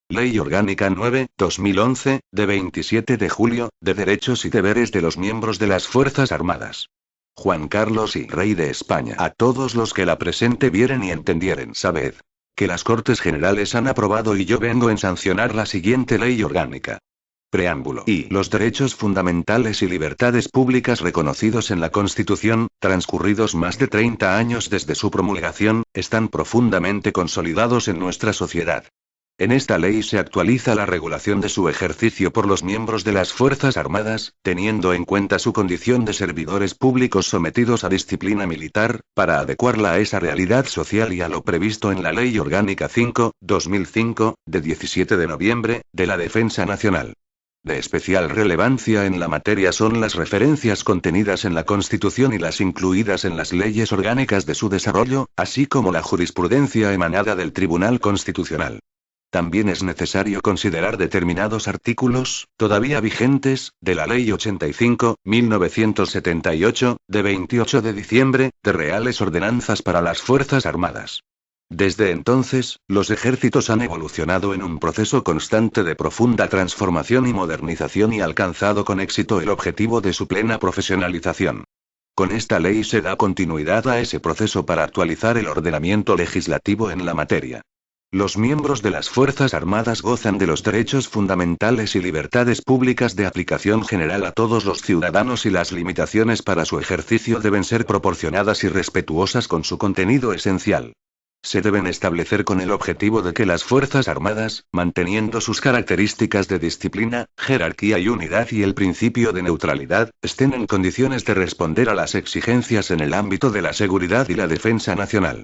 Ley Orgánica 9/2011, de 27 de julio, de derechos y deberes de los miembros de las Fuerzas Armadas. Juan Carlos y Rey de España. A todos los que la presente vieren y entendieren, sabed que las Cortes Generales han aprobado y yo vengo en sancionar la siguiente ley orgánica. Preámbulo. Y los derechos fundamentales y libertades públicas reconocidos en la Constitución, transcurridos más de 30 años desde su promulgación, están profundamente consolidados en nuestra sociedad. En esta ley se actualiza la regulación de su ejercicio por los miembros de las Fuerzas Armadas, teniendo en cuenta su condición de servidores públicos sometidos a disciplina militar, para adecuarla a esa realidad social y a lo previsto en la Ley Orgánica 5/2005, de 17 de noviembre, de la Defensa Nacional. De especial relevancia en la materia son las referencias contenidas en la Constitución y las incluidas en las leyes orgánicas de su desarrollo, así como la jurisprudencia emanada del Tribunal Constitucional. También es necesario considerar determinados artículos, todavía vigentes, de la Ley 85/1978, de 28 de diciembre, de Reales Ordenanzas para las Fuerzas Armadas. Desde entonces, los ejércitos han evolucionado en un proceso constante de profunda transformación y modernización y alcanzado con éxito el objetivo de su plena profesionalización. Con esta ley se da continuidad a ese proceso para actualizar el ordenamiento legislativo en la materia. Los miembros de las Fuerzas Armadas gozan de los derechos fundamentales y libertades públicas de aplicación general a todos los ciudadanos y las limitaciones para su ejercicio deben ser proporcionadas y respetuosas con su contenido esencial. Se deben establecer con el objetivo de que las Fuerzas Armadas, manteniendo sus características de disciplina, jerarquía y unidad y el principio de neutralidad, estén en condiciones de responder a las exigencias en el ámbito de la seguridad y la defensa nacional.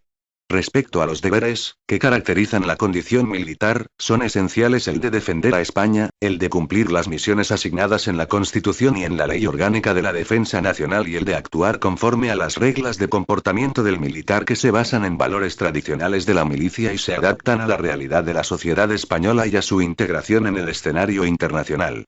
Respecto a los deberes, que caracterizan la condición militar, son esenciales el de defender a España, el de cumplir las misiones asignadas en la Constitución y en la Ley Orgánica de la Defensa Nacional y el de actuar conforme a las reglas de comportamiento del militar que se basan en valores tradicionales de la milicia y se adaptan a la realidad de la sociedad española y a su integración en el escenario internacional.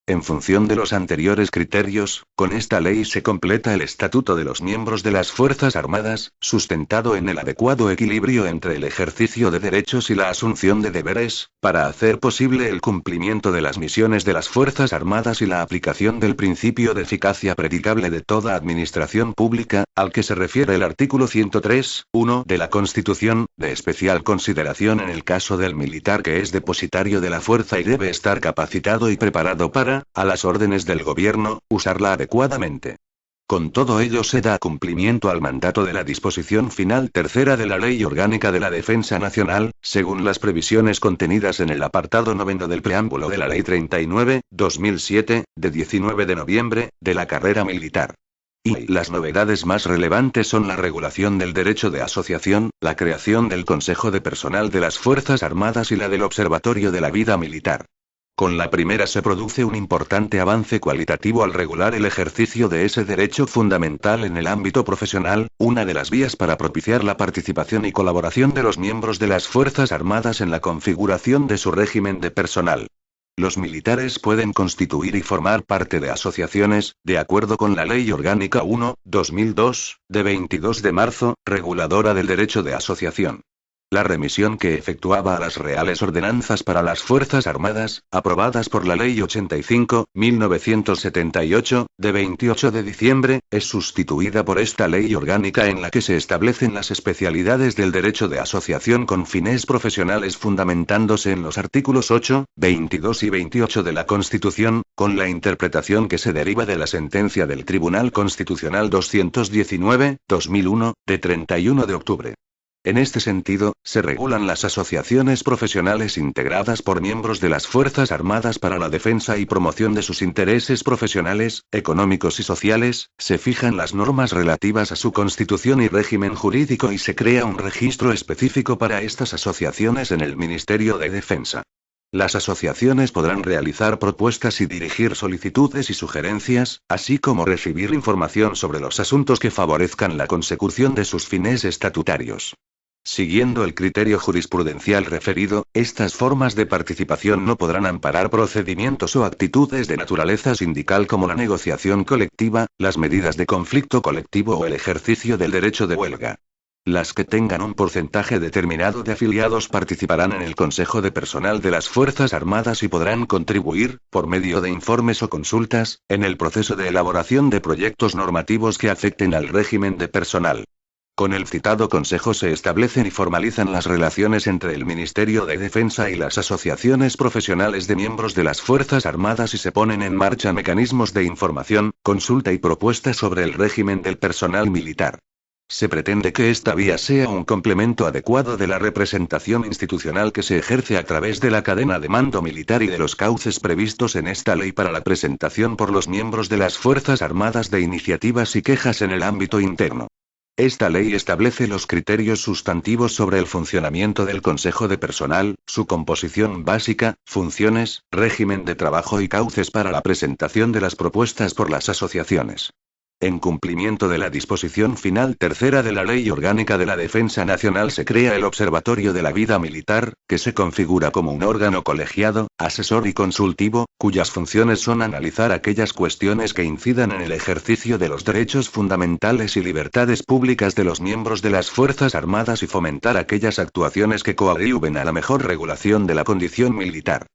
En función de los anteriores criterios, con esta ley se completa el estatuto de los miembros de las Fuerzas Armadas, sustentado en el adecuado equilibrio entre el ejercicio de derechos y la asunción de deberes, para hacer posible el cumplimiento de las misiones de las Fuerzas Armadas y la aplicación del principio de eficacia predicable de toda administración pública, al que se refiere el artículo 103.1 de la Constitución, de especial consideración en el caso del militar que es depositario de la fuerza y debe estar capacitado y preparado para, a las órdenes del gobierno, usarla adecuadamente. Con todo ello se da cumplimiento al mandato de la disposición final tercera de la Ley Orgánica de la Defensa Nacional, según las previsiones contenidas en el apartado 9 del preámbulo de la Ley 39/2007, de 19 de noviembre, de la carrera militar. Y las novedades más relevantes son la regulación del derecho de asociación, la creación del Consejo de Personal de las Fuerzas Armadas y la del Observatorio de la Vida Militar. Con la primera se produce un importante avance cualitativo al regular el ejercicio de ese derecho fundamental en el ámbito profesional, una de las vías para propiciar la participación y colaboración de los miembros de las Fuerzas Armadas en la configuración de su régimen de personal. Los militares pueden constituir y formar parte de asociaciones, de acuerdo con la Ley Orgánica 1/2002, de 22 de marzo, reguladora del derecho de asociación. La remisión que efectuaba a las Reales Ordenanzas para las Fuerzas Armadas, aprobadas por la Ley 85/1978, de 28 de diciembre, es sustituida por esta Ley Orgánica en la que se establecen las especialidades del derecho de asociación con fines profesionales fundamentándose en los artículos 8, 22 y 28 de la Constitución, con la interpretación que se deriva de la sentencia del Tribunal Constitucional 219/2001, de 31 de octubre. En este sentido, se regulan las asociaciones profesionales integradas por miembros de las Fuerzas Armadas para la defensa y promoción de sus intereses profesionales, económicos y sociales, se fijan las normas relativas a su constitución y régimen jurídico y se crea un registro específico para estas asociaciones en el Ministerio de Defensa. Las asociaciones podrán realizar propuestas y dirigir solicitudes y sugerencias, así como recibir información sobre los asuntos que favorezcan la consecución de sus fines estatutarios. Siguiendo el criterio jurisprudencial referido, estas formas de participación no podrán amparar procedimientos o actitudes de naturaleza sindical como la negociación colectiva, las medidas de conflicto colectivo o el ejercicio del derecho de huelga. Las que tengan un porcentaje determinado de afiliados participarán en el Consejo de Personal de las Fuerzas Armadas y podrán contribuir, por medio de informes o consultas, en el proceso de elaboración de proyectos normativos que afecten al régimen de personal. Con el citado Consejo se establecen y formalizan las relaciones entre el Ministerio de Defensa y las asociaciones profesionales de miembros de las Fuerzas Armadas y se ponen en marcha mecanismos de información, consulta y propuesta sobre el régimen del personal militar. Se pretende que esta vía sea un complemento adecuado de la representación institucional que se ejerce a través de la cadena de mando militar y de los cauces previstos en esta ley para la presentación por los miembros de las Fuerzas Armadas de iniciativas y quejas en el ámbito interno. Esta ley establece los criterios sustantivos sobre el funcionamiento del Consejo de Personal, su composición básica, funciones, régimen de trabajo y cauces para la presentación de las propuestas por las asociaciones. En cumplimiento de la disposición final tercera de la Ley Orgánica de la Defensa Nacional se crea el Observatorio de la Vida Militar, que se configura como un órgano colegiado, asesor y consultivo, cuyas funciones son analizar aquellas cuestiones que incidan en el ejercicio de los derechos fundamentales y libertades públicas de los miembros de las Fuerzas Armadas y fomentar aquellas actuaciones que coadyuven a la mejor regulación de la condición militar.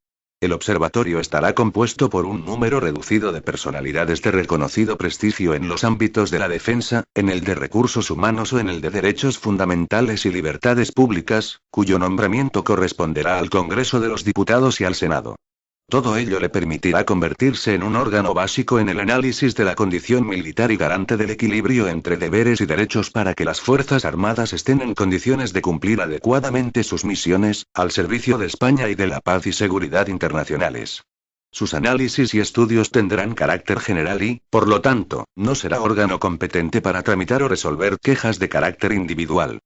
El observatorio estará compuesto por un número reducido de personalidades de reconocido prestigio en los ámbitos de la defensa, en el de recursos humanos o en el de derechos fundamentales y libertades públicas, cuyo nombramiento corresponderá al Congreso de los Diputados y al Senado. Todo ello le permitirá convertirse en un órgano básico en el análisis de la condición militar y garante del equilibrio entre deberes y derechos para que las Fuerzas Armadas estén en condiciones de cumplir adecuadamente sus misiones, al servicio de España y de la paz y seguridad internacionales. Sus análisis y estudios tendrán carácter general y, por lo tanto, no será órgano competente para tramitar o resolver quejas de carácter individual.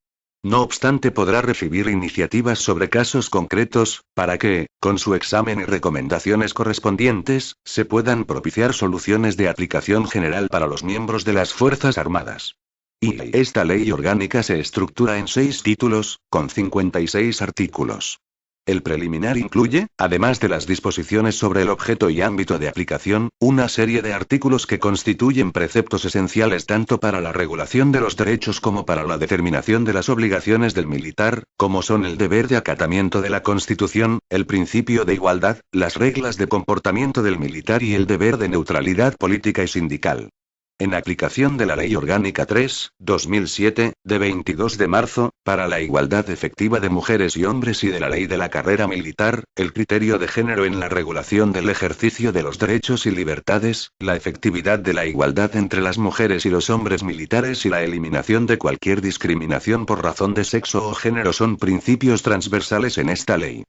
No obstante, podrá recibir iniciativas sobre casos concretos, para que, con su examen y recomendaciones correspondientes, se puedan propiciar soluciones de aplicación general para los miembros de las Fuerzas Armadas. Y esta ley orgánica se estructura en 6 títulos, con 56 artículos. El preliminar incluye, además de las disposiciones sobre el objeto y ámbito de aplicación, una serie de artículos que constituyen preceptos esenciales tanto para la regulación de los derechos como para la determinación de las obligaciones del militar, como son el deber de acatamiento de la Constitución, el principio de igualdad, las reglas de comportamiento del militar y el deber de neutralidad política y sindical. En aplicación de la Ley Orgánica 3/2007, de 22 de marzo, para la igualdad efectiva de mujeres y hombres y de la Ley de la Carrera Militar, el criterio de género en la regulación del ejercicio de los derechos y libertades, la efectividad de la igualdad entre las mujeres y los hombres militares y la eliminación de cualquier discriminación por razón de sexo o género son principios transversales en esta ley.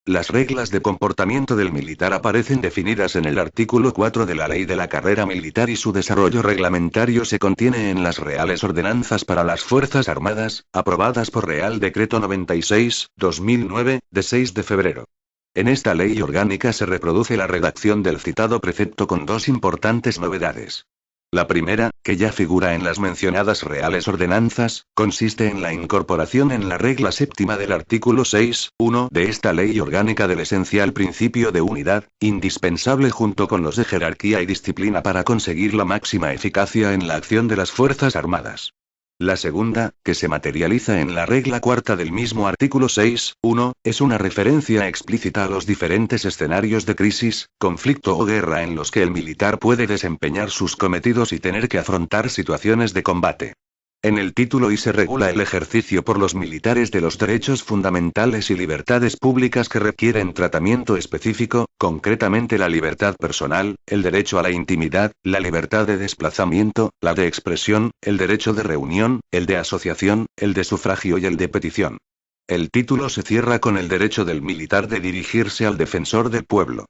Las reglas de comportamiento del militar aparecen definidas en el artículo 4 de la Ley de la Carrera Militar y su desarrollo reglamentario se contiene en las Reales Ordenanzas para las Fuerzas Armadas, aprobadas por Real Decreto 96/2009, de 6 de febrero. En esta ley orgánica se reproduce la redacción del citado precepto con 2 importantes novedades. La primera, que ya figura en las mencionadas Reales Ordenanzas, consiste en la incorporación en la regla séptima del artículo 6.1 de esta ley orgánica del esencial principio de unidad, indispensable junto con los de jerarquía y disciplina para conseguir la máxima eficacia en la acción de las Fuerzas Armadas. La segunda, que se materializa en la regla cuarta del mismo artículo 6.1, es una referencia explícita a los diferentes escenarios de crisis, conflicto o guerra en los que el militar puede desempeñar sus cometidos y tener que afrontar situaciones de combate. En el título I se regula el ejercicio por los militares de los derechos fundamentales y libertades públicas que requieren tratamiento específico, concretamente la libertad personal, el derecho a la intimidad, la libertad de desplazamiento, la de expresión, el derecho de reunión, el de asociación, el de sufragio y el de petición. El título se cierra con el derecho del militar de dirigirse al defensor del pueblo.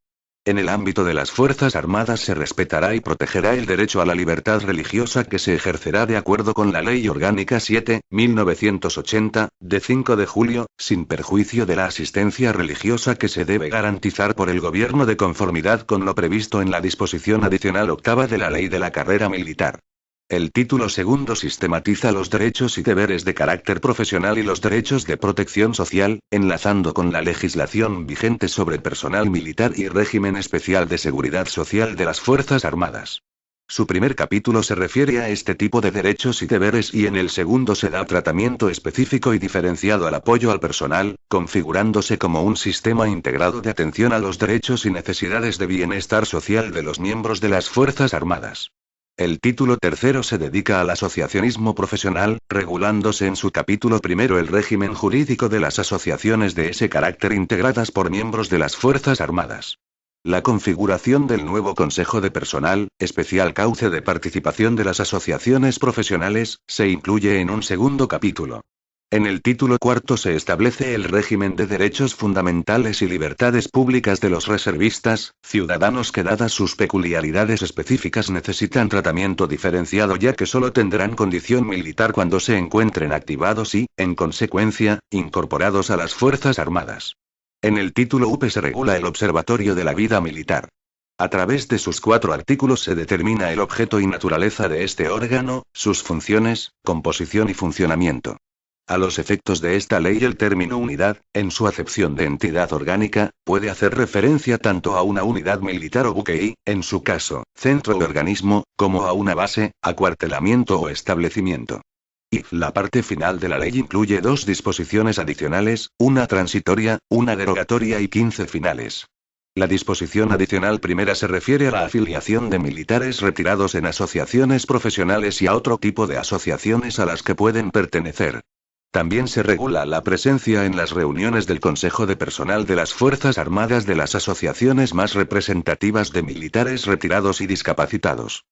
En el ámbito de las Fuerzas Armadas se respetará y protegerá el derecho a la libertad religiosa que se ejercerá de acuerdo con la Ley Orgánica 7/1980, de 5 de julio, sin perjuicio de la asistencia religiosa que se debe garantizar por el Gobierno de conformidad con lo previsto en la disposición adicional octava de la Ley de la Carrera Militar. El título segundo sistematiza los derechos y deberes de carácter profesional y los derechos de protección social, enlazando con la legislación vigente sobre personal militar y régimen especial de seguridad social de las Fuerzas Armadas. Su primer capítulo se refiere a este tipo de derechos y deberes y en el segundo se da tratamiento específico y diferenciado al apoyo al personal, configurándose como un sistema integrado de atención a los derechos y necesidades de bienestar social de los miembros de las Fuerzas Armadas. El título tercero se dedica al asociacionismo profesional, regulándose en su capítulo primero el régimen jurídico de las asociaciones de ese carácter integradas por miembros de las Fuerzas Armadas. La configuración del nuevo Consejo de Personal, especial cauce de participación de las asociaciones profesionales, se incluye en un segundo capítulo. En el título cuarto se establece el régimen de derechos fundamentales y libertades públicas de los reservistas, ciudadanos que dadas sus peculiaridades específicas necesitan tratamiento diferenciado ya que solo tendrán condición militar cuando se encuentren activados y, en consecuencia, incorporados a las Fuerzas Armadas. En el título UP se regula el Observatorio de la Vida Militar. A través de sus 4 artículos se determina el objeto y naturaleza de este órgano, sus funciones, composición y funcionamiento. A los efectos de esta ley el término unidad, en su acepción de entidad orgánica, puede hacer referencia tanto a una unidad militar o buque y, en su caso, centro o organismo, como a una base, acuartelamiento o establecimiento. Y la parte final de la ley incluye 2 disposiciones adicionales, una transitoria, una derogatoria y 15 finales. La disposición adicional primera se refiere a la afiliación de militares retirados en asociaciones profesionales y a otro tipo de asociaciones a las que pueden pertenecer. También se regula la presencia en las reuniones del Consejo de Personal de las Fuerzas Armadas de las asociaciones más representativas de militares retirados y discapacitados.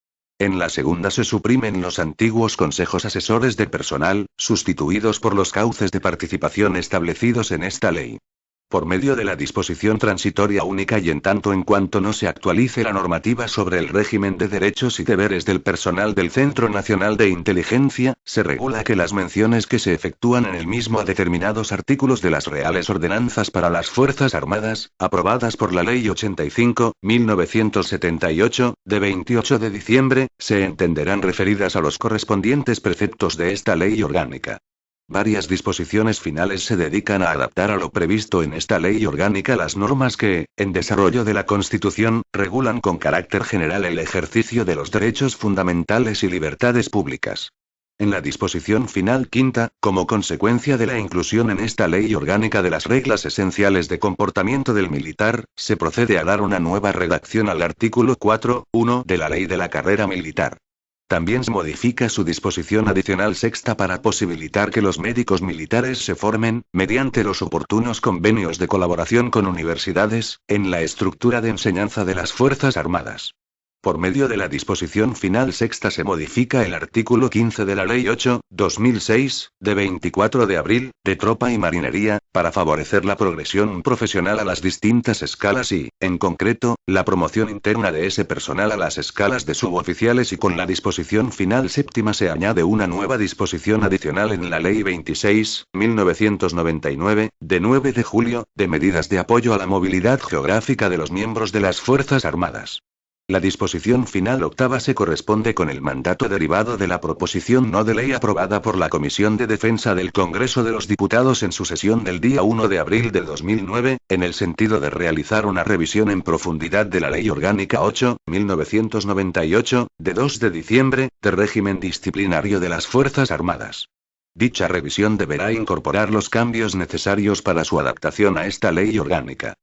En la segunda se suprimen los antiguos consejos asesores de personal, sustituidos por los cauces de participación establecidos en esta ley. Por medio de la disposición transitoria única y en tanto en cuanto no se actualice la normativa sobre el régimen de derechos y deberes del personal del Centro Nacional de Inteligencia, se regula que las menciones que se efectúan en el mismo a determinados artículos de las Reales Ordenanzas para las Fuerzas Armadas, aprobadas por la Ley 85/1978, de 28 de diciembre, se entenderán referidas a los correspondientes preceptos de esta ley orgánica. Varias disposiciones finales se dedican a adaptar a lo previsto en esta ley orgánica las normas que, en desarrollo de la Constitución, regulan con carácter general el ejercicio de los derechos fundamentales y libertades públicas. En la disposición final quinta, como consecuencia de la inclusión en esta ley orgánica de las reglas esenciales de comportamiento del militar, se procede a dar una nueva redacción al artículo 4.1 de la Ley de la Carrera Militar. También se modifica su disposición adicional sexta para posibilitar que los médicos militares se formen, mediante los oportunos convenios de colaboración con universidades, en la estructura de enseñanza de las Fuerzas Armadas. Por medio de la disposición final sexta se modifica el artículo 15 de la Ley 8/2006, de 24 de abril, de Tropa y Marinería, para favorecer la progresión profesional a las distintas escalas y, en concreto, la promoción interna de ese personal a las escalas de suboficiales y con la disposición final séptima se añade una nueva disposición adicional en la Ley 26/1999, de 9 de julio, de medidas de apoyo a la movilidad geográfica de los miembros de las Fuerzas Armadas. La disposición final octava se corresponde con el mandato derivado de la proposición no de ley aprobada por la Comisión de Defensa del Congreso de los Diputados en su sesión del día 1 de abril de 2009, en el sentido de realizar una revisión en profundidad de la Ley Orgánica 8/1998, de 2 de diciembre, de régimen disciplinario de las Fuerzas Armadas. Dicha revisión deberá incorporar los cambios necesarios para su adaptación a esta ley orgánica.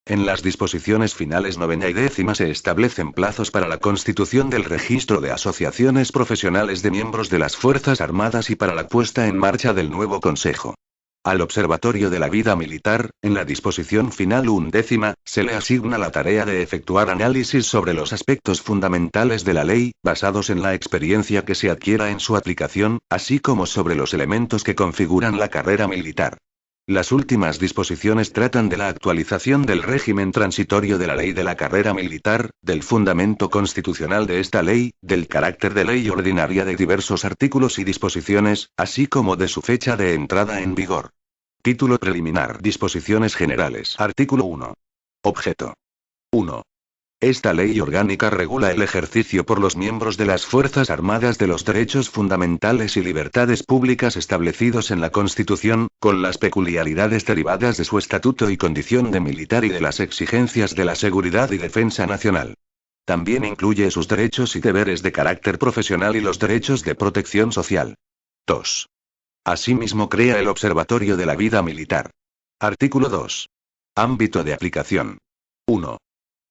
En las disposiciones finales novena y décima se establecen plazos para la constitución del registro de asociaciones profesionales de miembros de las Fuerzas Armadas y para la puesta en marcha del nuevo Consejo. Al Observatorio de la Vida Militar, en la disposición final undécima, se le asigna la tarea de efectuar análisis sobre los aspectos fundamentales de la ley, basados en la experiencia que se adquiera en su aplicación, así como sobre los elementos que configuran la carrera militar. Las últimas disposiciones tratan de la actualización del régimen transitorio de la ley de la carrera militar, del fundamento constitucional de esta ley, del carácter de ley ordinaria de diversos artículos y disposiciones, así como de su fecha de entrada en vigor. Título preliminar. Disposiciones generales. Artículo 1. Objeto. 1. Esta ley orgánica regula el ejercicio por los miembros de las Fuerzas Armadas de los derechos fundamentales y libertades públicas establecidos en la Constitución, con las peculiaridades derivadas de su estatuto y condición de militar y de las exigencias de la seguridad y defensa nacional. También incluye sus derechos y deberes de carácter profesional y los derechos de protección social. 2. Asimismo crea el Observatorio de la Vida Militar. Artículo 2. Ámbito de aplicación. 1.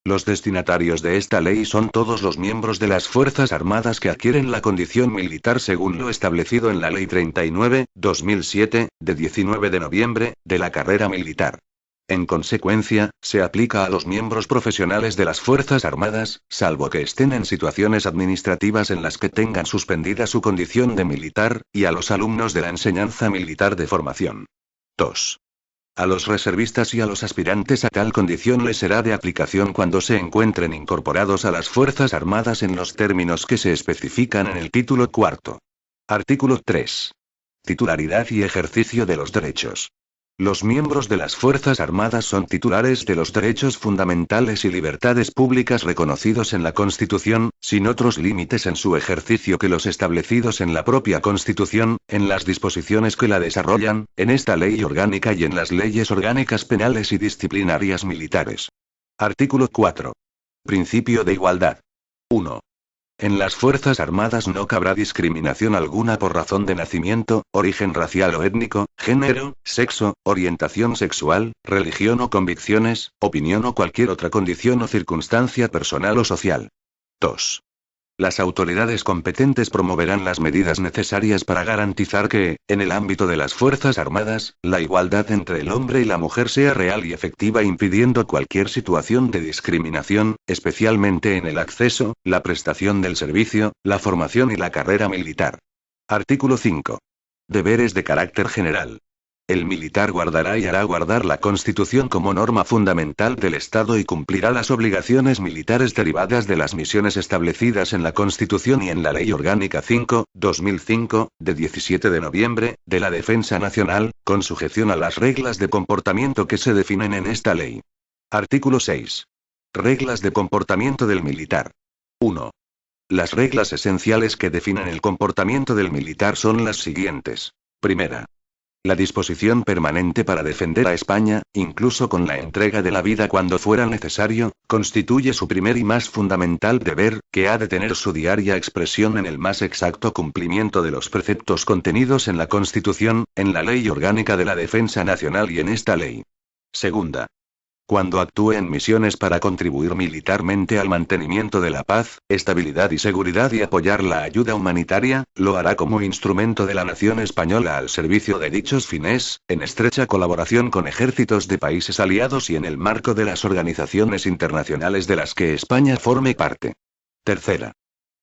Los destinatarios de esta ley son todos los miembros de las Fuerzas Armadas que adquieren la condición militar según lo establecido en la Ley 39/2007, de 19 de noviembre, de la carrera militar. En consecuencia, se aplica a los miembros profesionales de las Fuerzas Armadas, salvo que estén en situaciones administrativas en las que tengan suspendida su condición de militar, y a los alumnos de la enseñanza militar de formación. 2. A los reservistas y a los aspirantes a tal condición les será de aplicación cuando se encuentren incorporados a las Fuerzas Armadas en los términos que se especifican en el título cuarto. Artículo 3. Titularidad y ejercicio de los derechos. Los miembros de las Fuerzas Armadas son titulares de los derechos fundamentales y libertades públicas reconocidos en la Constitución, sin otros límites en su ejercicio que los establecidos en la propia Constitución, en las disposiciones que la desarrollan, en esta ley orgánica y en las leyes orgánicas penales y disciplinarias militares. Artículo 4. Principio de igualdad. 1. En las Fuerzas Armadas no cabrá discriminación alguna por razón de nacimiento, origen racial o étnico, género, sexo, orientación sexual, religión o convicciones, opinión o cualquier otra condición o circunstancia personal o social. 2. Las autoridades competentes promoverán las medidas necesarias para garantizar que, en el ámbito de las Fuerzas Armadas, la igualdad entre el hombre y la mujer sea real y efectiva, impidiendo cualquier situación de discriminación, especialmente en el acceso, la prestación del servicio, la formación y la carrera militar. Artículo 5. Deberes de carácter general. El militar guardará y hará guardar la Constitución como norma fundamental del Estado y cumplirá las obligaciones militares derivadas de las misiones establecidas en la Constitución y en la Ley Orgánica 5/2005, de 17 de noviembre, de la Defensa Nacional, con sujeción a las reglas de comportamiento que se definen en esta ley. Artículo 6. Reglas de comportamiento del militar. 1. Las reglas esenciales que definen el comportamiento del militar son las siguientes. Primera. La disposición permanente para defender a España, incluso con la entrega de la vida cuando fuera necesario, constituye su primer y más fundamental deber, que ha de tener su diaria expresión en el más exacto cumplimiento de los preceptos contenidos en la Constitución, en la Ley Orgánica de la Defensa Nacional y en esta ley. Segunda. Cuando actúe en misiones para contribuir militarmente al mantenimiento de la paz, estabilidad y seguridad y apoyar la ayuda humanitaria, lo hará como instrumento de la nación española al servicio de dichos fines, en estrecha colaboración con ejércitos de países aliados y en el marco de las organizaciones internacionales de las que España forme parte. Tercera.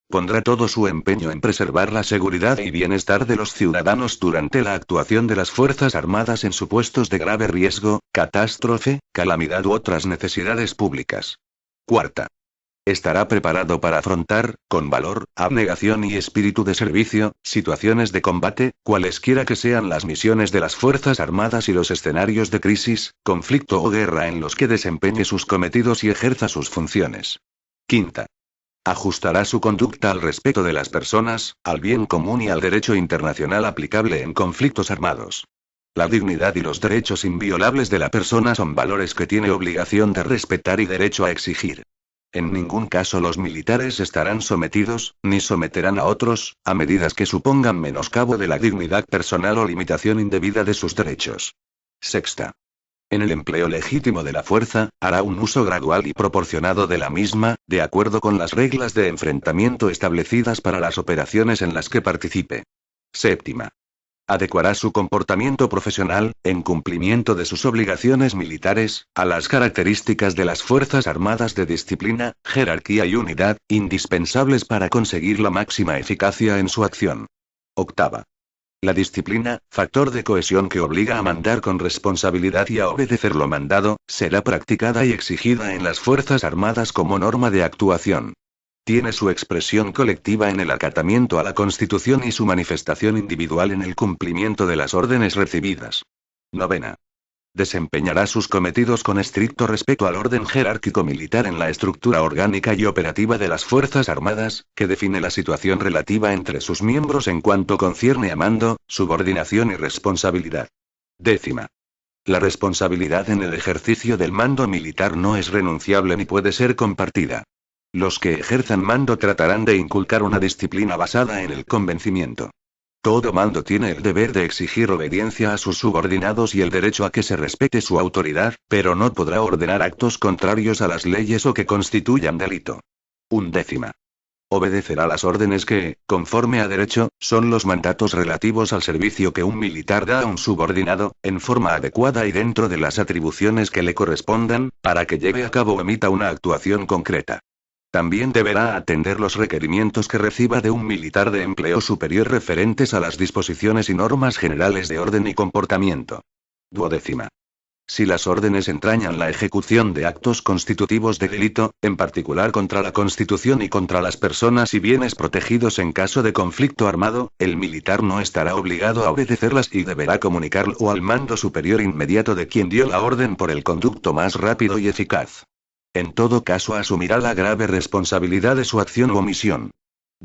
Pondrá todo su empeño en preservar la seguridad y bienestar de los ciudadanos durante la actuación de las Fuerzas Armadas en supuestos de grave riesgo, catástrofe, calamidad u otras necesidades públicas. Cuarta. Estará preparado para afrontar, con valor, abnegación y espíritu de servicio, situaciones de combate, cualesquiera que sean las misiones de las Fuerzas Armadas y los escenarios de crisis, conflicto o guerra en los que desempeñe sus cometidos y ejerza sus funciones. Quinta. Ajustará su conducta al respeto de las personas, al bien común y al derecho internacional aplicable en conflictos armados. La dignidad y los derechos inviolables de la persona son valores que tiene obligación de respetar y derecho a exigir. En ningún caso los militares estarán sometidos, ni someterán a otros, a medidas que supongan menoscabo de la dignidad personal o limitación indebida de sus derechos. Sexta. En el empleo legítimo de la fuerza, hará un uso gradual y proporcionado de la misma, de acuerdo con las reglas de enfrentamiento establecidas para las operaciones en las que participe. Séptima. Adecuará su comportamiento profesional, en cumplimiento de sus obligaciones militares, a las características de las Fuerzas Armadas de disciplina, jerarquía y unidad, indispensables para conseguir la máxima eficacia en su acción. Octava. La disciplina, factor de cohesión que obliga a mandar con responsabilidad y a obedecer lo mandado, será practicada y exigida en las Fuerzas Armadas como norma de actuación. Tiene su expresión colectiva en el acatamiento a la Constitución y su manifestación individual en el cumplimiento de las órdenes recibidas. Novena. Desempeñará sus cometidos con estricto respeto al orden jerárquico militar en la estructura orgánica y operativa de las Fuerzas Armadas, que define la situación relativa entre sus miembros en cuanto concierne a mando, subordinación y responsabilidad. Décima. La responsabilidad en el ejercicio del mando militar no es renunciable ni puede ser compartida. Los que ejerzan mando tratarán de inculcar una disciplina basada en el convencimiento. Todo mando tiene el deber de exigir obediencia a sus subordinados y el derecho a que se respete su autoridad, pero no podrá ordenar actos contrarios a las leyes o que constituyan delito. 11. Obedecerá las órdenes que, conforme a derecho, son los mandatos relativos al servicio que un militar da a un subordinado, en forma adecuada y dentro de las atribuciones que le correspondan, para que lleve a cabo o emita una actuación concreta. También deberá atender los requerimientos que reciba de un militar de empleo superior referentes a las disposiciones y normas generales de orden y comportamiento. 12. Si las órdenes entrañan la ejecución de actos constitutivos de delito, en particular contra la Constitución y contra las personas y bienes protegidos en caso de conflicto armado, el militar no estará obligado a obedecerlas y deberá comunicarlo al mando superior inmediato de quien dio la orden por el conducto más rápido y eficaz. En todo caso asumirá la grave responsabilidad de su acción u omisión.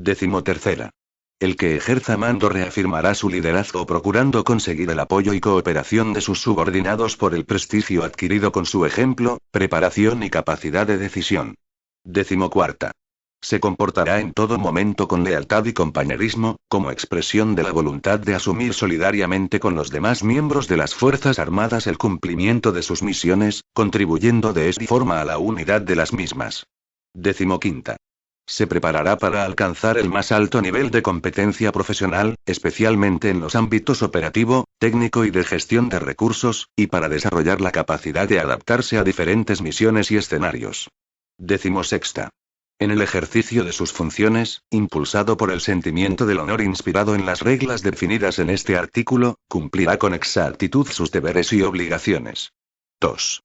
13. El que ejerza mando reafirmará su liderazgo procurando conseguir el apoyo y cooperación de sus subordinados por el prestigio adquirido con su ejemplo, preparación y capacidad de decisión. 14. Se comportará en todo momento con lealtad y compañerismo, como expresión de la voluntad de asumir solidariamente con los demás miembros de las Fuerzas Armadas el cumplimiento de sus misiones, contribuyendo de esta forma a la unidad de las mismas. 15. Se preparará para alcanzar el más alto nivel de competencia profesional, especialmente en los ámbitos operativo, técnico y de gestión de recursos, y para desarrollar la capacidad de adaptarse a diferentes misiones y escenarios. 16. En el ejercicio de sus funciones, impulsado por el sentimiento del honor inspirado en las reglas definidas en este artículo, cumplirá con exactitud sus deberes y obligaciones. 2.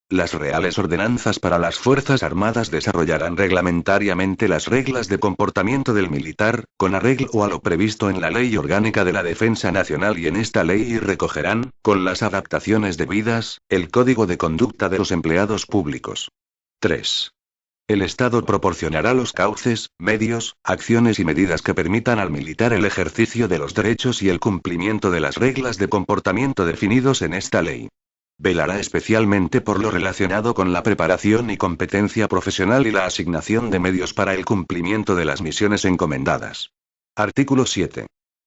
Las reales ordenanzas para las Fuerzas Armadas desarrollarán reglamentariamente las reglas de comportamiento del militar, con arreglo a lo previsto en la Ley Orgánica de la Defensa Nacional y en esta ley y recogerán, con las adaptaciones debidas, el Código de Conducta de los Empleados Públicos. 3. El Estado proporcionará los cauces, medios, acciones y medidas que permitan al militar el ejercicio de los derechos y el cumplimiento de las reglas de comportamiento definidos en esta ley. Velará especialmente por lo relacionado con la preparación y competencia profesional y la asignación de medios para el cumplimiento de las misiones encomendadas. Artículo 7.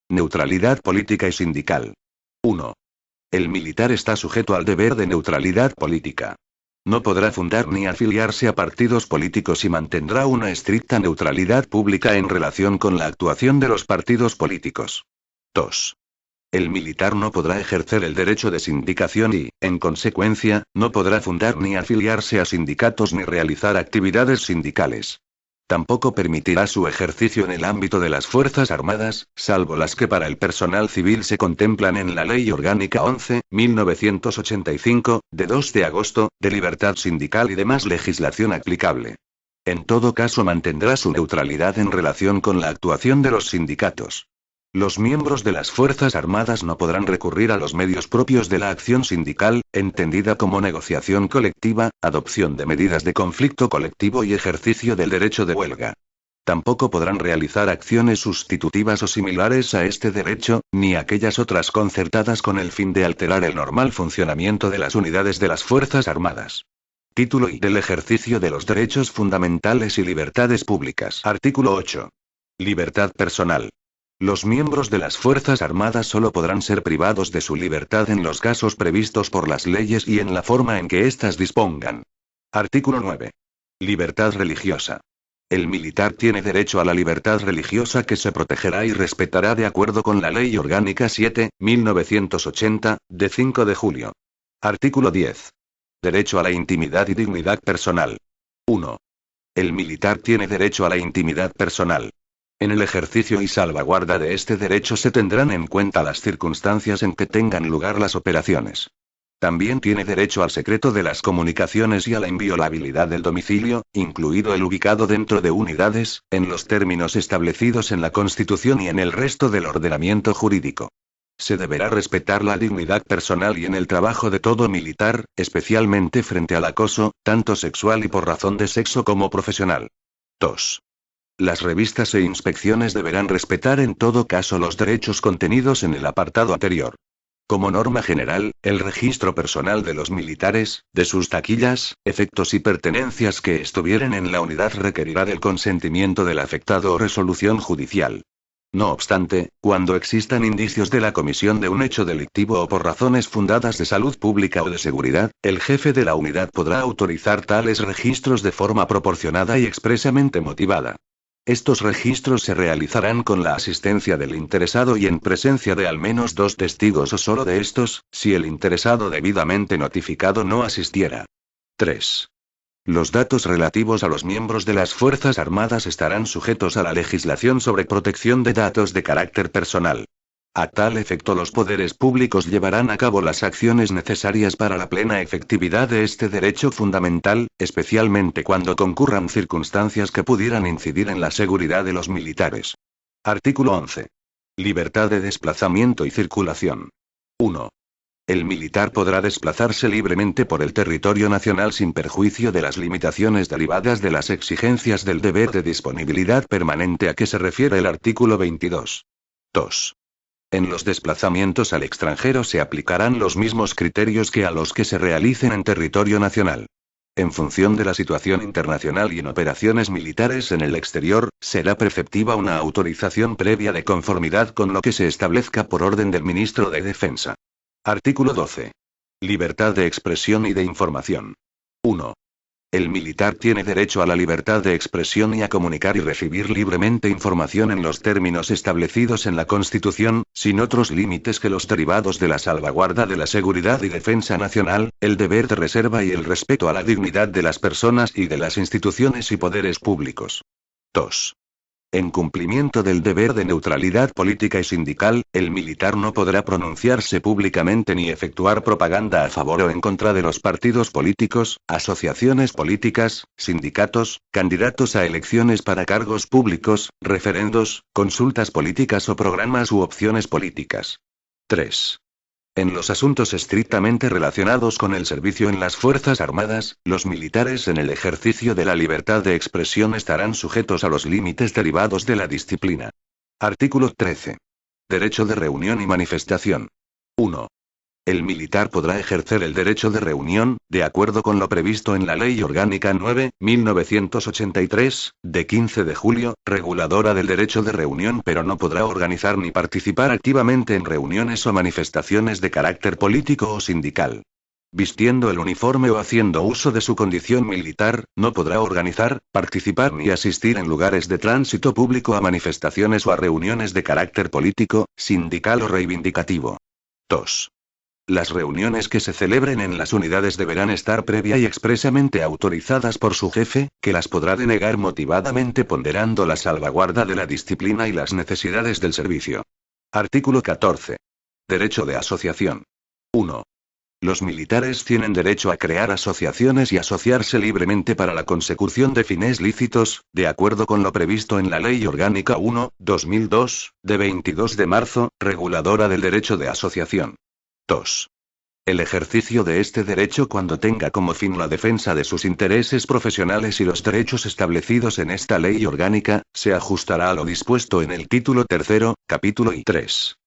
Neutralidad política y sindical. 1. El militar está sujeto al deber de neutralidad política. No podrá fundar ni afiliarse a partidos políticos y mantendrá una estricta neutralidad pública en relación con la actuación de los partidos políticos. 2. El militar no podrá ejercer el derecho de sindicación y, en consecuencia, no podrá fundar ni afiliarse a sindicatos ni realizar actividades sindicales. Tampoco permitirá su ejercicio en el ámbito de las Fuerzas Armadas, salvo las que para el personal civil se contemplan en la Ley Orgánica 11.1985, de 2 de agosto, de libertad sindical y demás legislación aplicable. En todo caso mantendrá su neutralidad en relación con la actuación de los sindicatos. Los miembros de las Fuerzas Armadas no podrán recurrir a los medios propios de la acción sindical, entendida como negociación colectiva, adopción de medidas de conflicto colectivo y ejercicio del derecho de huelga. Tampoco podrán realizar acciones sustitutivas o similares a este derecho, ni aquellas otras concertadas con el fin de alterar el normal funcionamiento de las unidades de las Fuerzas Armadas. Título I del ejercicio de los derechos fundamentales y libertades públicas. Artículo 8. Libertad personal. Los miembros de las Fuerzas Armadas solo podrán ser privados de su libertad en los casos previstos por las leyes y en la forma en que éstas dispongan. Artículo 9. Libertad religiosa. El militar tiene derecho a la libertad religiosa que se protegerá y respetará de acuerdo con la Ley Orgánica 7.1980, de 5 de julio. Artículo 10. Derecho a la intimidad y dignidad personal. 1. El militar tiene derecho a la intimidad personal. En el ejercicio y salvaguarda de este derecho se tendrán en cuenta las circunstancias en que tengan lugar las operaciones. También tiene derecho al secreto de las comunicaciones y a la inviolabilidad del domicilio, incluido el ubicado dentro de unidades, en los términos establecidos en la Constitución y en el resto del ordenamiento jurídico. Se deberá respetar la dignidad personal y en el trabajo de todo militar, especialmente frente al acoso, tanto sexual y por razón de sexo como profesional. 2. Las revistas e inspecciones deberán respetar en todo caso los derechos contenidos en el apartado anterior. Como norma general, el registro personal de los militares, de sus taquillas, efectos y pertenencias que estuvieren en la unidad requerirá del consentimiento del afectado o resolución judicial. No obstante, cuando existan indicios de la comisión de un hecho delictivo o por razones fundadas de salud pública o de seguridad, el jefe de la unidad podrá autorizar tales registros de forma proporcionada y expresamente motivada. Estos registros se realizarán con la asistencia del interesado y en presencia de al menos 2 testigos o solo de estos, si el interesado debidamente notificado no asistiera. 3. Los datos relativos a los miembros de las Fuerzas Armadas estarán sujetos a la legislación sobre protección de datos de carácter personal. A tal efecto, los poderes públicos llevarán a cabo las acciones necesarias para la plena efectividad de este derecho fundamental, especialmente cuando concurran circunstancias que pudieran incidir en la seguridad de los militares. Artículo 11. Libertad de desplazamiento y circulación. 1. El militar podrá desplazarse libremente por el territorio nacional sin perjuicio de las limitaciones derivadas de las exigencias del deber de disponibilidad permanente a que se refiere el artículo 22. 2. En los desplazamientos al extranjero se aplicarán los mismos criterios que a los que se realicen en territorio nacional. En función de la situación internacional y en operaciones militares en el exterior, será preceptiva una autorización previa de conformidad con lo que se establezca por orden del ministro de Defensa. Artículo 12. Libertad de expresión y de información. 1. El militar tiene derecho a la libertad de expresión y a comunicar y recibir libremente información en los términos establecidos en la Constitución, sin otros límites que los derivados de la salvaguarda de la seguridad y defensa nacional, el deber de reserva y el respeto a la dignidad de las personas y de las instituciones y poderes públicos. 2. En cumplimiento del deber de neutralidad política y sindical, el militar no podrá pronunciarse públicamente ni efectuar propaganda a favor o en contra de los partidos políticos, asociaciones políticas, sindicatos, candidatos a elecciones para cargos públicos, referendos, consultas políticas o programas u opciones políticas. 3. En los asuntos estrictamente relacionados con el servicio en las Fuerzas Armadas, los militares en el ejercicio de la libertad de expresión estarán sujetos a los límites derivados de la disciplina. Artículo 13. Derecho de reunión y manifestación. 1. El militar podrá ejercer el derecho de reunión, de acuerdo con lo previsto en la Ley Orgánica 9.1983, de 15 de julio, reguladora del derecho de reunión, pero no podrá organizar ni participar activamente en reuniones o manifestaciones de carácter político o sindical. Vistiendo el uniforme o haciendo uso de su condición militar, no podrá organizar, participar ni asistir en lugares de tránsito público a manifestaciones o a reuniones de carácter político, sindical o reivindicativo. 2. Las reuniones que se celebren en las unidades deberán estar previa y expresamente autorizadas por su jefe, que las podrá denegar motivadamente ponderando la salvaguarda de la disciplina y las necesidades del servicio. Artículo 14. Derecho de asociación. 1. Los militares tienen derecho a crear asociaciones y asociarse libremente para la consecución de fines lícitos, de acuerdo con lo previsto en la Ley Orgánica 1/2002, de 22 de marzo, reguladora del derecho de asociación. 2. El ejercicio de este derecho cuando tenga como fin la defensa de sus intereses profesionales y los derechos establecidos en esta ley orgánica, se ajustará a lo dispuesto en el título 3, capítulo y 3.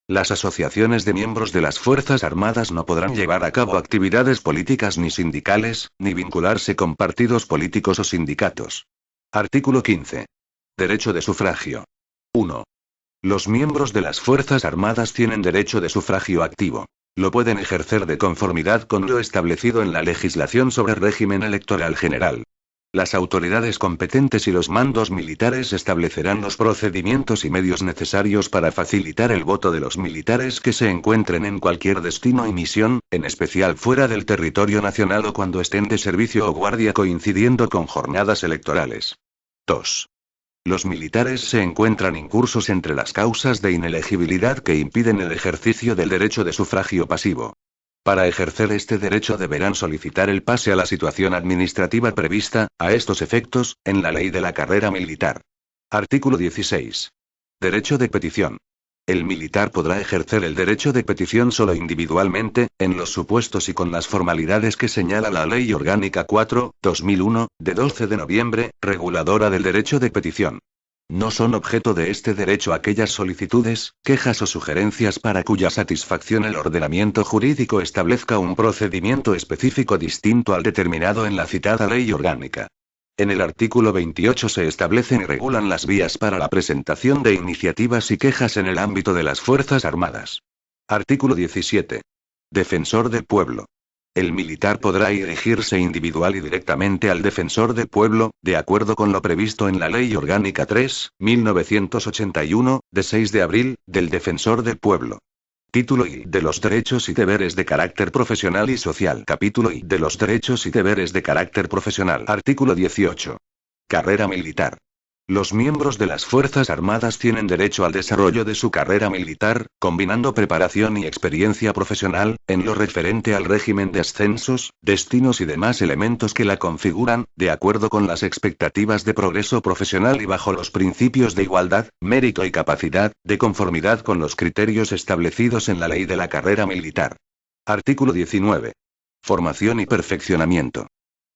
Las asociaciones de miembros de las Fuerzas Armadas no podrán llevar a cabo actividades políticas ni sindicales, ni vincularse con partidos políticos o sindicatos. Artículo 15. Derecho de sufragio. 1. Los miembros de las Fuerzas Armadas tienen derecho de sufragio activo. Lo pueden ejercer de conformidad con lo establecido en la legislación sobre régimen electoral general. Las autoridades competentes y los mandos militares establecerán los procedimientos y medios necesarios para facilitar el voto de los militares que se encuentren en cualquier destino y misión, en especial fuera del territorio nacional o cuando estén de servicio o guardia coincidiendo con jornadas electorales. 2. Los militares se encuentran incursos entre las causas de inelegibilidad que impiden el ejercicio del derecho de sufragio pasivo. Para ejercer este derecho deberán solicitar el pase a la situación administrativa prevista, a estos efectos, en la Ley de la Carrera Militar. Artículo 16. Derecho de petición. El militar podrá ejercer el derecho de petición solo individualmente, en los supuestos y con las formalidades que señala la Ley Orgánica 4/2001, de 12 de noviembre, reguladora del derecho de petición. No son objeto de este derecho aquellas solicitudes, quejas o sugerencias para cuya satisfacción el ordenamiento jurídico establezca un procedimiento específico distinto al determinado en la citada ley orgánica. En el artículo 28 se establecen y regulan las vías para la presentación de iniciativas y quejas en el ámbito de las Fuerzas Armadas. Artículo 17. Defensor del pueblo. El militar podrá dirigirse individual y directamente al defensor del pueblo, de acuerdo con lo previsto en la Ley Orgánica 3.1981, de 6 de abril, del Defensor del Pueblo. Título I de los derechos y deberes de carácter profesional y social. Capítulo I de los derechos y deberes de carácter profesional. Artículo 18. Carrera militar. Los miembros de las Fuerzas Armadas tienen derecho al desarrollo de su carrera militar, combinando preparación y experiencia profesional, en lo referente al régimen de ascensos, destinos y demás elementos que la configuran, de acuerdo con las expectativas de progreso profesional y bajo los principios de igualdad, mérito y capacidad, de conformidad con los criterios establecidos en la Ley de la Carrera Militar. Artículo 19. Formación y perfeccionamiento.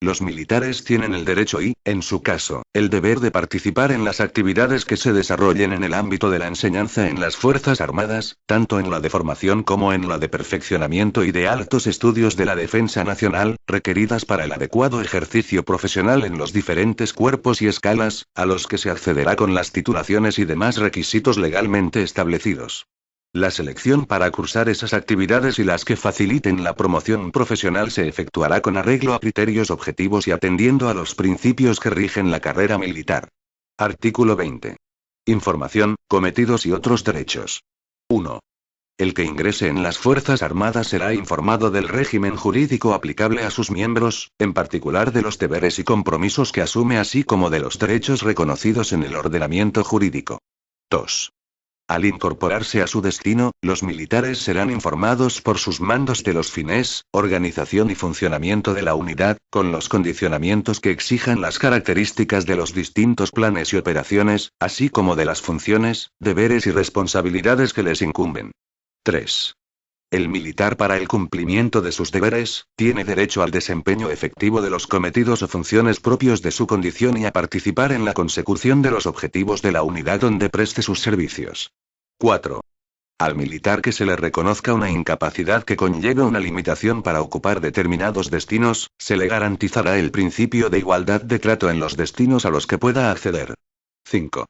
Los militares tienen el derecho y, en su caso, el deber de participar en las actividades que se desarrollen en el ámbito de la enseñanza en las Fuerzas Armadas, tanto en la de formación como en la de perfeccionamiento y de altos estudios de la defensa nacional, requeridas para el adecuado ejercicio profesional en los diferentes cuerpos y escalas, a los que se accederá con las titulaciones y demás requisitos legalmente establecidos. La selección para cursar esas actividades y las que faciliten la promoción profesional se efectuará con arreglo a criterios objetivos y atendiendo a los principios que rigen la carrera militar. Artículo 20. Información, cometidos y otros derechos. 1. El que ingrese en las Fuerzas Armadas será informado del régimen jurídico aplicable a sus miembros, en particular de los deberes y compromisos que asume así como de los derechos reconocidos en el ordenamiento jurídico. 2. Al incorporarse a su destino, los militares serán informados por sus mandos de los fines, organización y funcionamiento de la unidad, con los condicionamientos que exijan las características de los distintos planes y operaciones, así como de las funciones, deberes y responsabilidades que les incumben. 3. El militar para el cumplimiento de sus deberes, tiene derecho al desempeño efectivo de los cometidos o funciones propios de su condición y a participar en la consecución de los objetivos de la unidad donde preste sus servicios. 4. Al militar que se le reconozca una incapacidad que conlleve una limitación para ocupar determinados destinos, se le garantizará el principio de igualdad de trato en los destinos a los que pueda acceder. 5.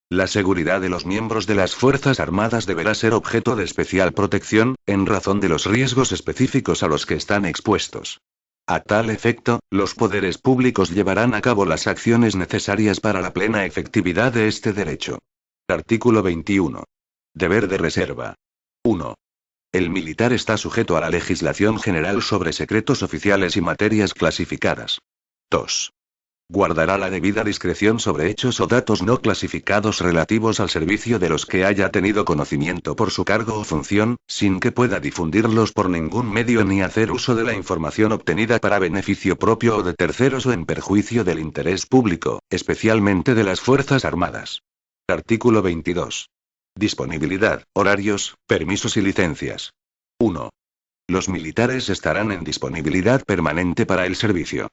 La seguridad de los miembros de las Fuerzas Armadas deberá ser objeto de especial protección, en razón de los riesgos específicos a los que están expuestos. A tal efecto, los poderes públicos llevarán a cabo las acciones necesarias para la plena efectividad de este derecho. Artículo 21. Deber de reserva. 1. El militar está sujeto a la legislación general sobre secretos oficiales y materias clasificadas. 2. Guardará la debida discreción sobre hechos o datos no clasificados relativos al servicio de los que haya tenido conocimiento por su cargo o función, sin que pueda difundirlos por ningún medio ni hacer uso de la información obtenida para beneficio propio o de terceros o en perjuicio del interés público, especialmente de las Fuerzas Armadas. Artículo 22. Disponibilidad, horarios, permisos y licencias. 1. Los militares estarán en disponibilidad permanente para el servicio.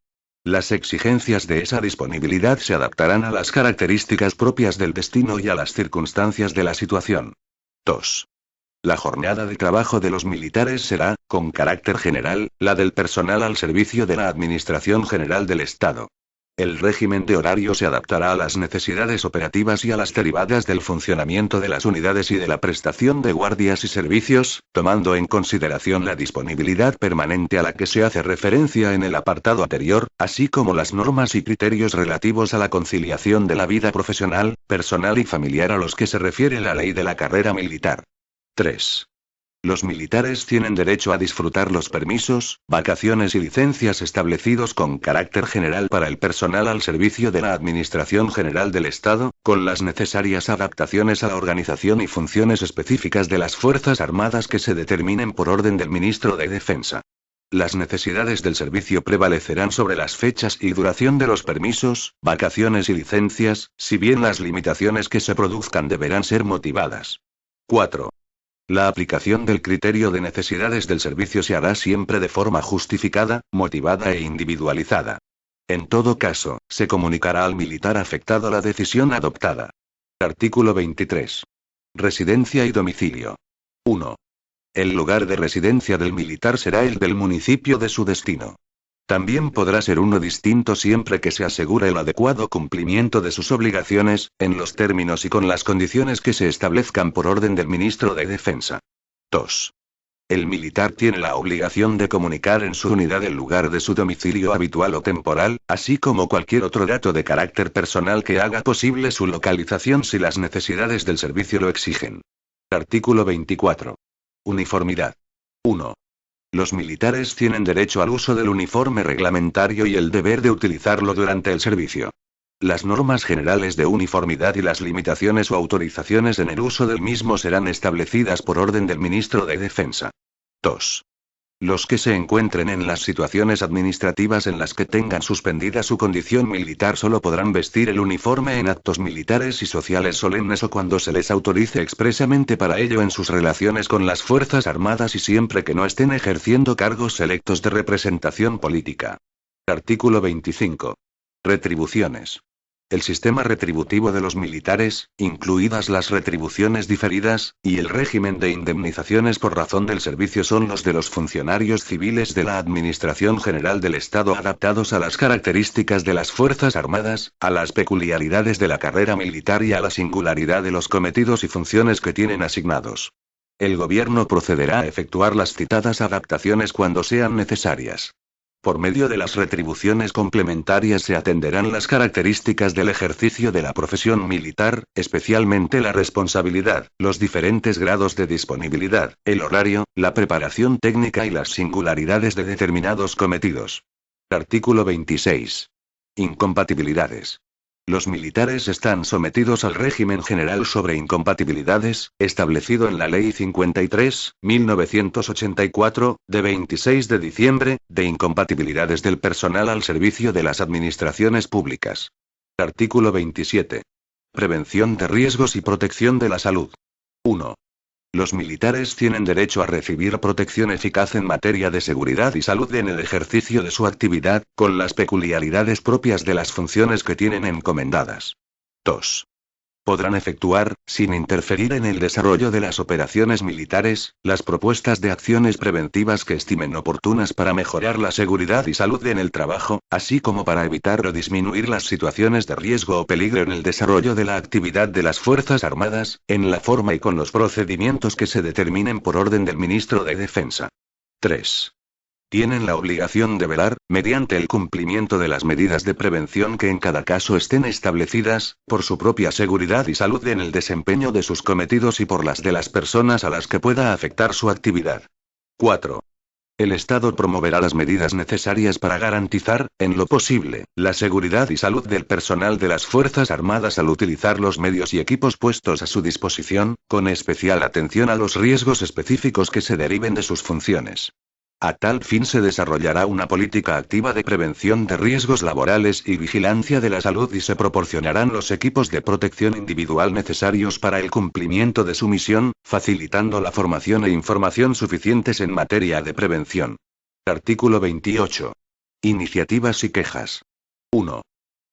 Las exigencias de esa disponibilidad se adaptarán a las características propias del destino y a las circunstancias de la situación. 2. La jornada de trabajo de los militares será, con carácter general, la del personal al servicio de la Administración General del Estado. El régimen de horario se adaptará a las necesidades operativas y a las derivadas del funcionamiento de las unidades y de la prestación de guardias y servicios, tomando en consideración la disponibilidad permanente a la que se hace referencia en el apartado anterior, así como las normas y criterios relativos a la conciliación de la vida profesional, personal y familiar a los que se refiere la ley de la carrera militar. 3. Los militares tienen derecho a disfrutar los permisos, vacaciones y licencias establecidos con carácter general para el personal al servicio de la Administración General del Estado, con las necesarias adaptaciones a la organización y funciones específicas de las Fuerzas Armadas que se determinen por orden del Ministro de Defensa. Las necesidades del servicio prevalecerán sobre las fechas y duración de los permisos, vacaciones y licencias, si bien las limitaciones que se produzcan deberán ser motivadas. 4. La aplicación del criterio de necesidades del servicio se hará siempre de forma justificada, motivada e individualizada. En todo caso, se comunicará al militar afectado la decisión adoptada. Artículo 23. Residencia y domicilio. 1. El lugar de residencia del militar será el del municipio de su destino. También podrá ser uno distinto siempre que se asegure el adecuado cumplimiento de sus obligaciones, en los términos y con las condiciones que se establezcan por orden del ministro de Defensa. 2. El militar tiene la obligación de comunicar en su unidad el lugar de su domicilio habitual o temporal, así como cualquier otro dato de carácter personal que haga posible su localización si las necesidades del servicio lo exigen. Artículo 24. Uniformidad. 1. Los militares tienen derecho al uso del uniforme reglamentario y el deber de utilizarlo durante el servicio. Las normas generales de uniformidad y las limitaciones o autorizaciones en el uso del mismo serán establecidas por orden del ministro de Defensa. 2. Los que se encuentren en las situaciones administrativas en las que tengan suspendida su condición militar solo podrán vestir el uniforme en actos militares y sociales solemnes o cuando se les autorice expresamente para ello en sus relaciones con las Fuerzas Armadas y siempre que no estén ejerciendo cargos selectos de representación política. Artículo 25. Retribuciones. El sistema retributivo de los militares, incluidas las retribuciones diferidas, y el régimen de indemnizaciones por razón del servicio son los de los funcionarios civiles de la Administración General del Estado adaptados a las características de las Fuerzas Armadas, a las peculiaridades de la carrera militar y a la singularidad de los cometidos y funciones que tienen asignados. El Gobierno procederá a efectuar las citadas adaptaciones cuando sean necesarias. Por medio de las retribuciones complementarias se atenderán las características del ejercicio de la profesión militar, especialmente la responsabilidad, los diferentes grados de disponibilidad, el horario, la preparación técnica y las singularidades de determinados cometidos. Artículo 26. Incompatibilidades. Los militares están sometidos al régimen general sobre incompatibilidades, establecido en la Ley 53/1984, de 26 de diciembre, de incompatibilidades del personal al servicio de las administraciones públicas. Artículo 27. Prevención de riesgos y protección de la salud. 1. Los militares tienen derecho a recibir protección eficaz en materia de seguridad y salud en el ejercicio de su actividad, con las peculiaridades propias de las funciones que tienen encomendadas. 2. Podrán efectuar, sin interferir en el desarrollo de las operaciones militares, las propuestas de acciones preventivas que estimen oportunas para mejorar la seguridad y salud en el trabajo, así como para evitar o disminuir las situaciones de riesgo o peligro en el desarrollo de la actividad de las Fuerzas Armadas, en la forma y con los procedimientos que se determinen por orden del Ministro de Defensa. 3. Tienen la obligación de velar, mediante el cumplimiento de las medidas de prevención que en cada caso estén establecidas, por su propia seguridad y salud en el desempeño de sus cometidos y por las de las personas a las que pueda afectar su actividad. 4. El Estado promoverá las medidas necesarias para garantizar, en lo posible, la seguridad y salud del personal de las Fuerzas Armadas al utilizar los medios y equipos puestos a su disposición, con especial atención a los riesgos específicos que se deriven de sus funciones. A tal fin se desarrollará una política activa de prevención de riesgos laborales y vigilancia de la salud y se proporcionarán los equipos de protección individual necesarios para el cumplimiento de su misión, facilitando la formación e información suficientes en materia de prevención. Artículo 28. Iniciativas y quejas. 1.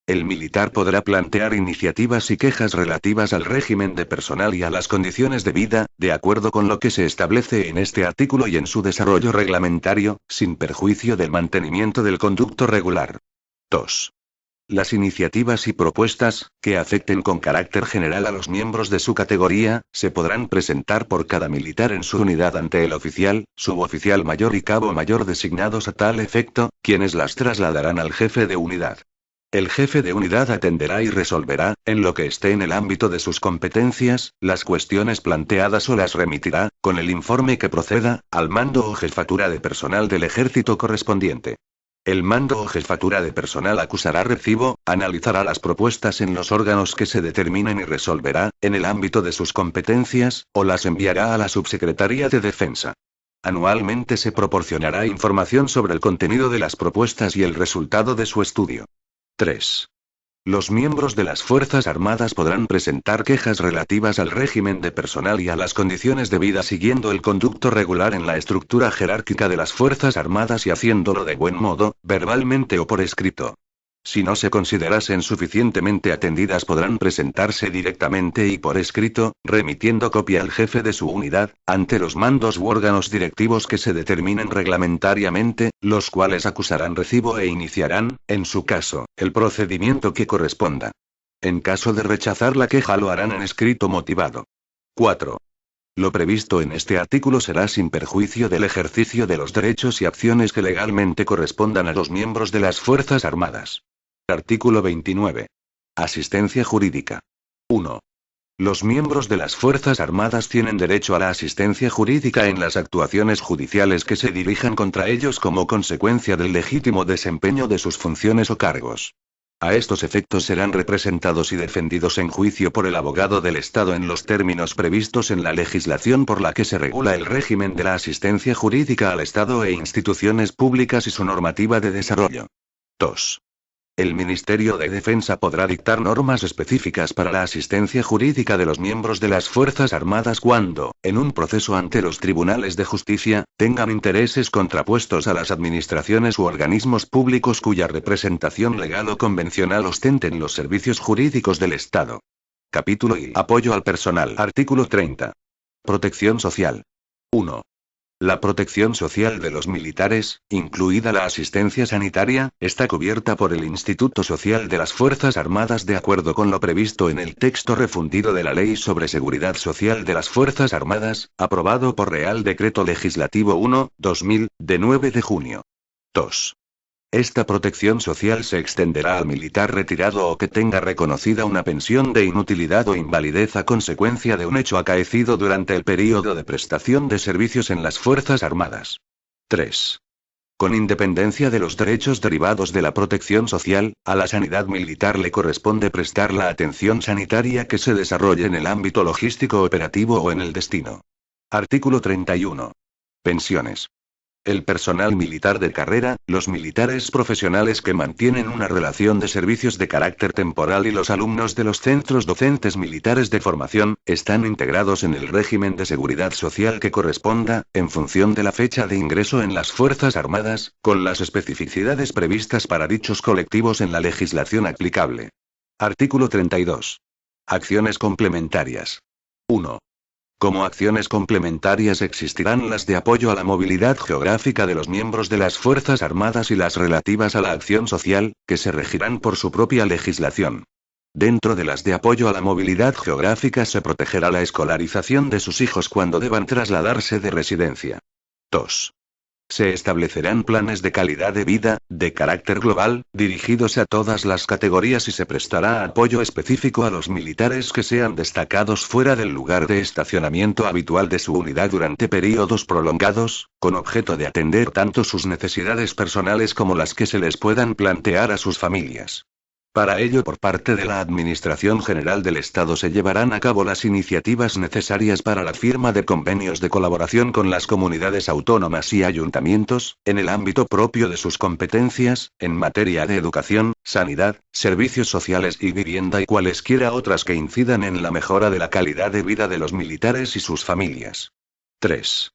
El militar podrá plantear iniciativas y quejas relativas al régimen de personal y a las condiciones de vida, de acuerdo con lo que se establece en este artículo y en su desarrollo reglamentario, sin perjuicio del mantenimiento del conducto regular. 2. Las iniciativas y propuestas, que afecten con carácter general a los miembros de su categoría, se podrán presentar por cada militar en su unidad ante el oficial, suboficial mayor y cabo mayor designados a tal efecto, quienes las trasladarán al jefe de unidad. El jefe de unidad atenderá y resolverá, en lo que esté en el ámbito de sus competencias, las cuestiones planteadas o las remitirá, con el informe que proceda, al mando o jefatura de personal del ejército correspondiente. El mando o jefatura de personal acusará recibo, analizará las propuestas en los órganos que se determinen y resolverá, en el ámbito de sus competencias, o las enviará a la Subsecretaría de Defensa. Anualmente se proporcionará información sobre el contenido de las propuestas y el resultado de su estudio. 3. Los miembros de las Fuerzas Armadas podrán presentar quejas relativas al régimen de personal y a las condiciones de vida siguiendo el conducto regular en la estructura jerárquica de las Fuerzas Armadas y haciéndolo de buen modo, verbalmente o por escrito. Si no se considerasen suficientemente atendidas, podrán presentarse directamente y por escrito, remitiendo copia al jefe de su unidad, ante los mandos u órganos directivos que se determinen reglamentariamente, los cuales acusarán recibo e iniciarán, en su caso, el procedimiento que corresponda. En caso de rechazar la queja, lo harán en escrito motivado. 4. Lo previsto en este artículo será sin perjuicio del ejercicio de los derechos y acciones que legalmente correspondan a los miembros de las Fuerzas Armadas. Artículo 29. Asistencia jurídica. 1. Los miembros de las Fuerzas Armadas tienen derecho a la asistencia jurídica en las actuaciones judiciales que se dirijan contra ellos como consecuencia del legítimo desempeño de sus funciones o cargos. A estos efectos serán representados y defendidos en juicio por el abogado del Estado en los términos previstos en la legislación por la que se regula el régimen de la asistencia jurídica al Estado e instituciones públicas y su normativa de desarrollo. 2. El Ministerio de Defensa podrá dictar normas específicas para la asistencia jurídica de los miembros de las Fuerzas Armadas cuando, en un proceso ante los tribunales de justicia, tengan intereses contrapuestos a las administraciones u organismos públicos cuya representación legal o convencional ostenten los servicios jurídicos del Estado. Capítulo I. Apoyo al personal. Artículo 30. Protección social. 1. La protección social de los militares, incluida la asistencia sanitaria, está cubierta por el Instituto Social de las Fuerzas Armadas de acuerdo con lo previsto en el texto refundido de la Ley sobre Seguridad Social de las Fuerzas Armadas, aprobado por Real Decreto Legislativo 1/2000, de 9 de junio. 2. Esta protección social se extenderá al militar retirado o que tenga reconocida una pensión de inutilidad o invalidez a consecuencia de un hecho acaecido durante el período de prestación de servicios en las Fuerzas Armadas. 3. Con independencia de los derechos derivados de la protección social, a la sanidad militar le corresponde prestar la atención sanitaria que se desarrolle en el ámbito logístico operativo o en el destino. Artículo 31. Pensiones. El personal militar de carrera, los militares profesionales que mantienen una relación de servicios de carácter temporal y los alumnos de los centros docentes militares de formación, están integrados en el régimen de seguridad social que corresponda, en función de la fecha de ingreso en las Fuerzas Armadas, con las especificidades previstas para dichos colectivos en la legislación aplicable. Artículo 32. Acciones complementarias. 1. Como acciones complementarias existirán las de apoyo a la movilidad geográfica de los miembros de las Fuerzas Armadas y las relativas a la acción social, que se regirán por su propia legislación. Dentro de las de apoyo a la movilidad geográfica se protegerá la escolarización de sus hijos cuando deban trasladarse de residencia. 2. Se establecerán planes de calidad de vida, de carácter global, dirigidos a todas las categorías y se prestará apoyo específico a los militares que sean destacados fuera del lugar de estacionamiento habitual de su unidad durante períodos prolongados, con objeto de atender tanto sus necesidades personales como las que se les puedan plantear a sus familias. Para ello, por parte de la Administración General del Estado se llevarán a cabo las iniciativas necesarias para la firma de convenios de colaboración con las comunidades autónomas y ayuntamientos, en el ámbito propio de sus competencias, en materia de educación, sanidad, servicios sociales y vivienda y cualesquiera otras que incidan en la mejora de la calidad de vida de los militares y sus familias. 3.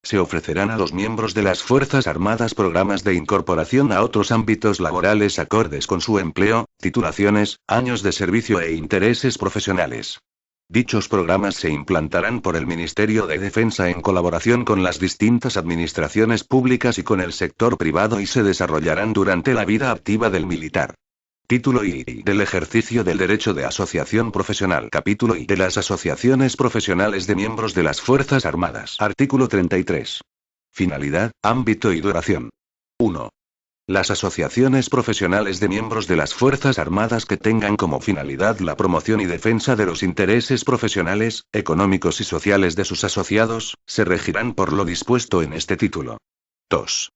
Se ofrecerán a los miembros de las Fuerzas Armadas programas de incorporación a otros ámbitos laborales acordes con su empleo, titulaciones, años de servicio e intereses profesionales. Dichos programas se implantarán por el Ministerio de Defensa en colaboración con las distintas administraciones públicas y con el sector privado y se desarrollarán durante la vida activa del militar. Título I. Del ejercicio del derecho de asociación profesional. Capítulo I. De las asociaciones profesionales de miembros de las Fuerzas Armadas. Artículo 33. Finalidad, ámbito y duración. 1. Las asociaciones profesionales de miembros de las Fuerzas Armadas que tengan como finalidad la promoción y defensa de los intereses profesionales, económicos y sociales de sus asociados, se regirán por lo dispuesto en este título. 2.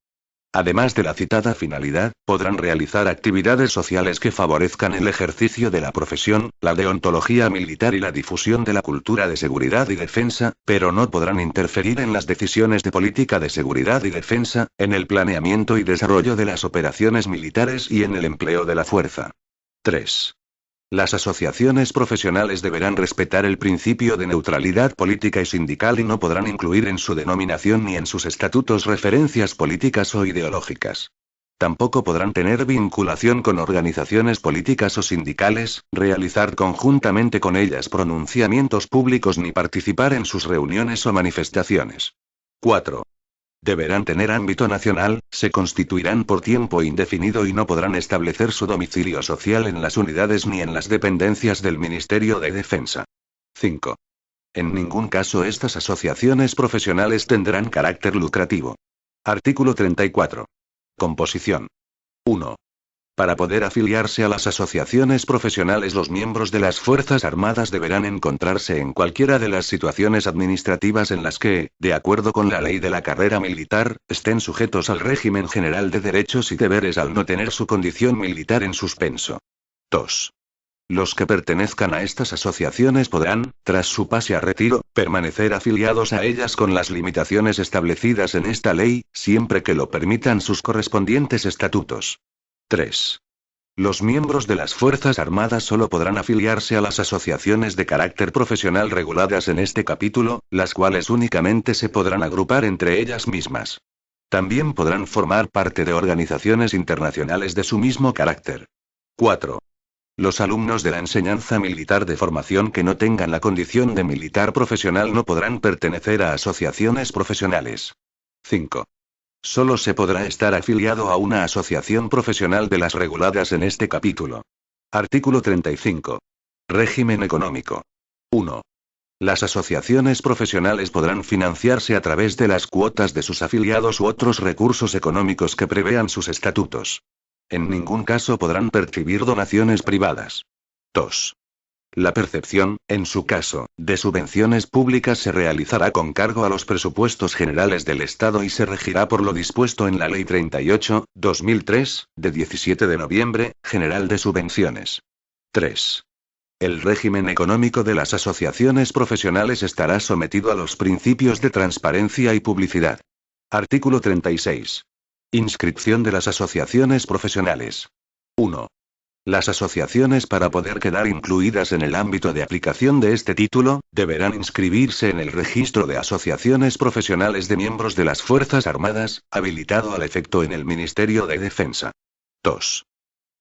Además de la citada finalidad, podrán realizar actividades sociales que favorezcan el ejercicio de la profesión, la deontología militar y la difusión de la cultura de seguridad y defensa, pero no podrán interferir en las decisiones de política de seguridad y defensa, en el planeamiento y desarrollo de las operaciones militares y en el empleo de la fuerza. 3. Las asociaciones profesionales deberán respetar el principio de neutralidad política y sindical y no podrán incluir en su denominación ni en sus estatutos referencias políticas o ideológicas. Tampoco podrán tener vinculación con organizaciones políticas o sindicales, realizar conjuntamente con ellas pronunciamientos públicos ni participar en sus reuniones o manifestaciones. 4. Deberán tener ámbito nacional, se constituirán por tiempo indefinido y no podrán establecer su domicilio social en las unidades ni en las dependencias del Ministerio de Defensa. 5. En ningún caso estas asociaciones profesionales tendrán carácter lucrativo. Artículo 34. Composición. 1. Para poder afiliarse a las asociaciones profesionales, los miembros de las Fuerzas Armadas deberán encontrarse en cualquiera de las situaciones administrativas en las que, de acuerdo con la ley de la carrera militar, estén sujetos al régimen general de derechos y deberes al no tener su condición militar en suspenso. 2. Los que pertenezcan a estas asociaciones podrán, tras su pase a retiro, permanecer afiliados a ellas con las limitaciones establecidas en esta ley, siempre que lo permitan sus correspondientes estatutos. 3. Los miembros de las Fuerzas Armadas solo podrán afiliarse a las asociaciones de carácter profesional reguladas en este capítulo, las cuales únicamente se podrán agrupar entre ellas mismas. También podrán formar parte de organizaciones internacionales de su mismo carácter. 4. Los alumnos de la enseñanza militar de formación que no tengan la condición de militar profesional no podrán pertenecer a asociaciones profesionales. 5. Solo se podrá estar afiliado a una asociación profesional de las reguladas en este capítulo. Artículo 35. Régimen económico. 1. Las asociaciones profesionales podrán financiarse a través de las cuotas de sus afiliados u otros recursos económicos que prevean sus estatutos. En ningún caso podrán percibir donaciones privadas. 2. La percepción, en su caso, de subvenciones públicas se realizará con cargo a los presupuestos generales del Estado y se regirá por lo dispuesto en la Ley 38/2003, de 17 de noviembre, General de Subvenciones. 3. El régimen económico de las asociaciones profesionales estará sometido a los principios de transparencia y publicidad. Artículo 36. Inscripción de las asociaciones profesionales. 1. Las asociaciones, para poder quedar incluidas en el ámbito de aplicación de este título, deberán inscribirse en el registro de asociaciones profesionales de miembros de las Fuerzas Armadas, habilitado al efecto en el Ministerio de Defensa. 2.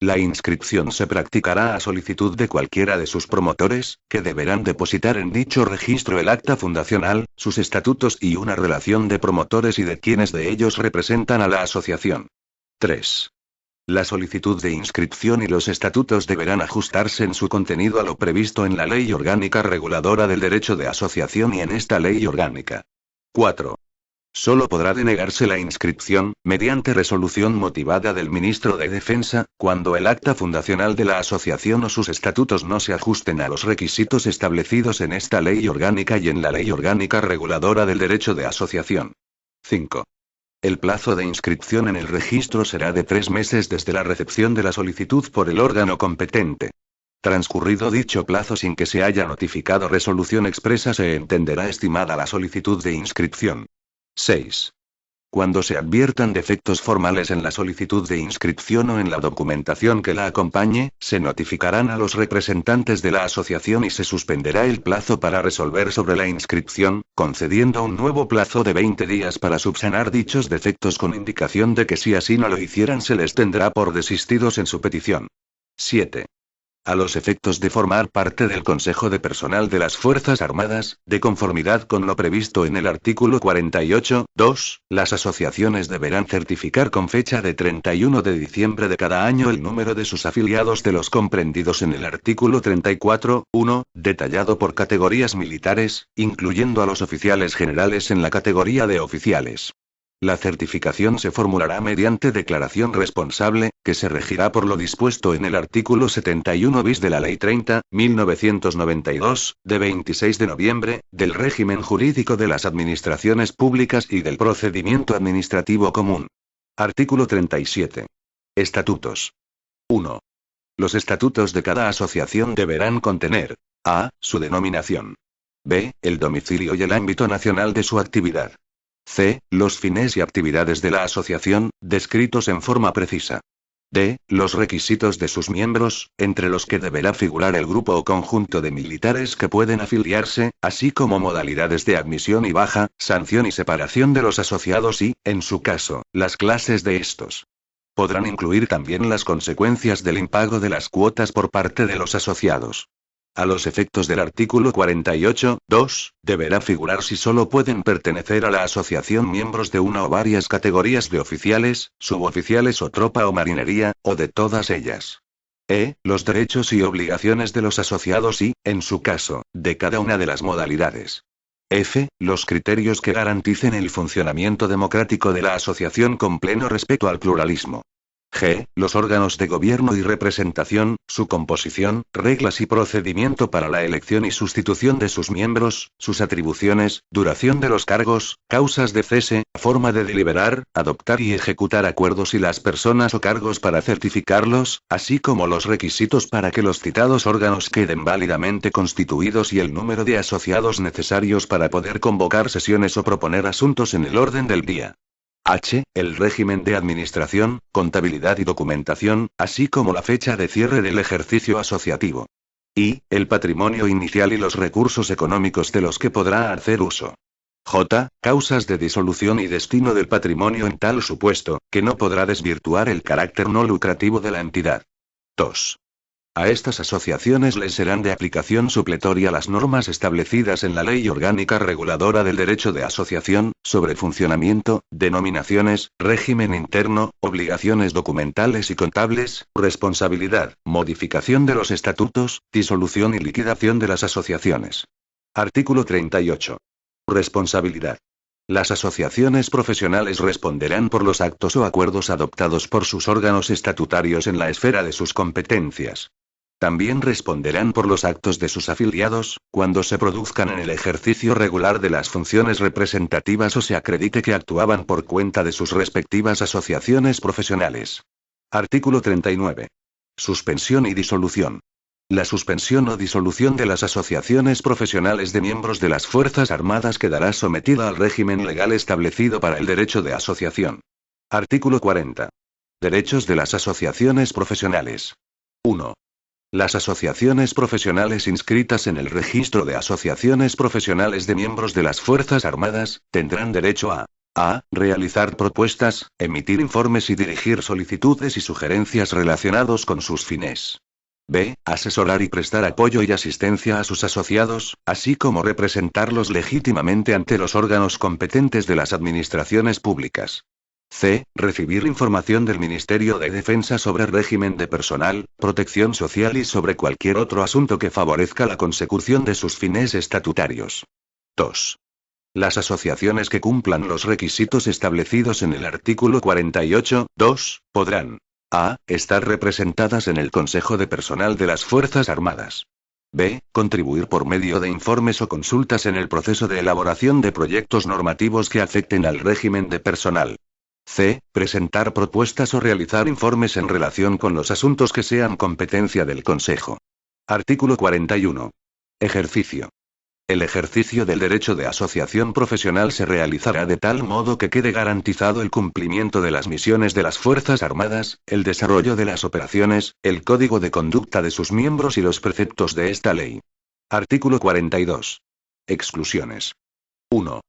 La inscripción se practicará a solicitud de cualquiera de sus promotores, que deberán depositar en dicho registro el acta fundacional, sus estatutos y una relación de promotores y de quienes de ellos representan a la asociación. 3. La solicitud de inscripción y los estatutos deberán ajustarse en su contenido a lo previsto en la Ley Orgánica Reguladora del Derecho de Asociación y en esta Ley Orgánica. 4. Solo podrá denegarse la inscripción, mediante resolución motivada del Ministro de Defensa, cuando el acta fundacional de la asociación o sus estatutos no se ajusten a los requisitos establecidos en esta Ley Orgánica y en la Ley Orgánica Reguladora del Derecho de Asociación. 5. El plazo de inscripción en el registro será de 3 meses desde la recepción de la solicitud por el órgano competente. Transcurrido dicho plazo sin que se haya notificado resolución expresa, se entenderá estimada la solicitud de inscripción. 6. Cuando se adviertan defectos formales en la solicitud de inscripción o en la documentación que la acompañe, se notificarán a los representantes de la asociación y se suspenderá el plazo para resolver sobre la inscripción, concediendo un nuevo plazo de 20 días para subsanar dichos defectos con indicación de que si así no lo hicieran se les tendrá por desistidos en su petición. 7. A los efectos de formar parte del Consejo de Personal de las Fuerzas Armadas, de conformidad con lo previsto en el artículo 48.2, las asociaciones deberán certificar con fecha de 31 de diciembre de cada año el número de sus afiliados de los comprendidos en el artículo 34.1, detallado por categorías militares, incluyendo a los oficiales generales en la categoría de oficiales. La certificación se formulará mediante declaración responsable, que se regirá por lo dispuesto en el artículo 71 bis de la Ley 30.1992, de 26 de noviembre, del régimen jurídico de las administraciones públicas y del procedimiento administrativo común. Artículo 37. Estatutos. 1. Los estatutos de cada asociación deberán contener: a. Su denominación. b. El domicilio y el ámbito nacional de su actividad. c. Los fines y actividades de la asociación, descritos en forma precisa. d. Los requisitos de sus miembros, entre los que deberá figurar el grupo o conjunto de militares que pueden afiliarse, así como modalidades de admisión y baja, sanción y separación de los asociados y, en su caso, las clases de estos. podrán incluir también las consecuencias del impago de las cuotas por parte de los asociados. A los efectos del artículo 48.2, deberá figurar si solo pueden pertenecer a la asociación miembros de una o varias categorías de oficiales, suboficiales o tropa o marinería, o de todas ellas. Los derechos y obligaciones de los asociados y, en su caso, de cada una de las modalidades. Los criterios que garanticen el funcionamiento democrático de la asociación con pleno respeto al pluralismo. Los órganos de gobierno y representación, su composición, reglas y procedimiento para la elección y sustitución de sus miembros, sus atribuciones, duración de los cargos, causas de cese, forma de deliberar, adoptar y ejecutar acuerdos y las personas o cargos para certificarlos, así como los requisitos para que los citados órganos queden válidamente constituidos y el número de asociados necesarios para poder convocar sesiones o proponer asuntos en el orden del día. El régimen de administración, contabilidad y documentación, así como la fecha de cierre del ejercicio asociativo. El patrimonio inicial y los recursos económicos de los que podrá hacer uso. Causas de disolución y destino del patrimonio en tal supuesto, que no podrá desvirtuar el carácter no lucrativo de la entidad. 2. A estas asociaciones les serán de aplicación supletoria las normas establecidas en la Ley Orgánica Reguladora del Derecho de Asociación, sobre funcionamiento, denominaciones, régimen interno, obligaciones documentales y contables, responsabilidad, modificación de los estatutos, disolución y liquidación de las asociaciones. Artículo 38. Responsabilidad. Las asociaciones profesionales responderán por los actos o acuerdos adoptados por sus órganos estatutarios en la esfera de sus competencias. También responderán por los actos de sus afiliados, cuando se produzcan en el ejercicio regular de las funciones representativas o se acredite que actuaban por cuenta de sus respectivas asociaciones profesionales. Artículo 39. Suspensión y disolución. La suspensión o disolución de las asociaciones profesionales de miembros de las Fuerzas Armadas quedará sometida al régimen legal establecido para el derecho de asociación. Artículo 40. Derechos de las asociaciones profesionales. 1. Las asociaciones profesionales inscritas en el registro de asociaciones profesionales de miembros de las Fuerzas Armadas, tendrán derecho a realizar propuestas, emitir informes y dirigir solicitudes y sugerencias relacionados con sus fines. B. Asesorar y prestar apoyo y asistencia a sus asociados, así como representarlos legítimamente ante los órganos competentes de las administraciones públicas. C. Recibir información del Ministerio de Defensa sobre régimen de personal, protección social y sobre cualquier otro asunto que favorezca la consecución de sus fines estatutarios. 2. Las asociaciones que cumplan los requisitos establecidos en el artículo 48.2, podrán estar representadas en el Consejo de Personal de las Fuerzas Armadas. B. Contribuir por medio de informes o consultas en el proceso de elaboración de proyectos normativos que afecten al régimen de personal. C. Presentar propuestas o realizar informes en relación con los asuntos que sean competencia del Consejo. Artículo 41. Ejercicio. El ejercicio del derecho de asociación profesional se realizará de tal modo que quede garantizado el cumplimiento de las misiones de las Fuerzas Armadas, el desarrollo de las operaciones, el código de conducta de sus miembros y los preceptos de esta ley. Artículo 42. Exclusiones. 1.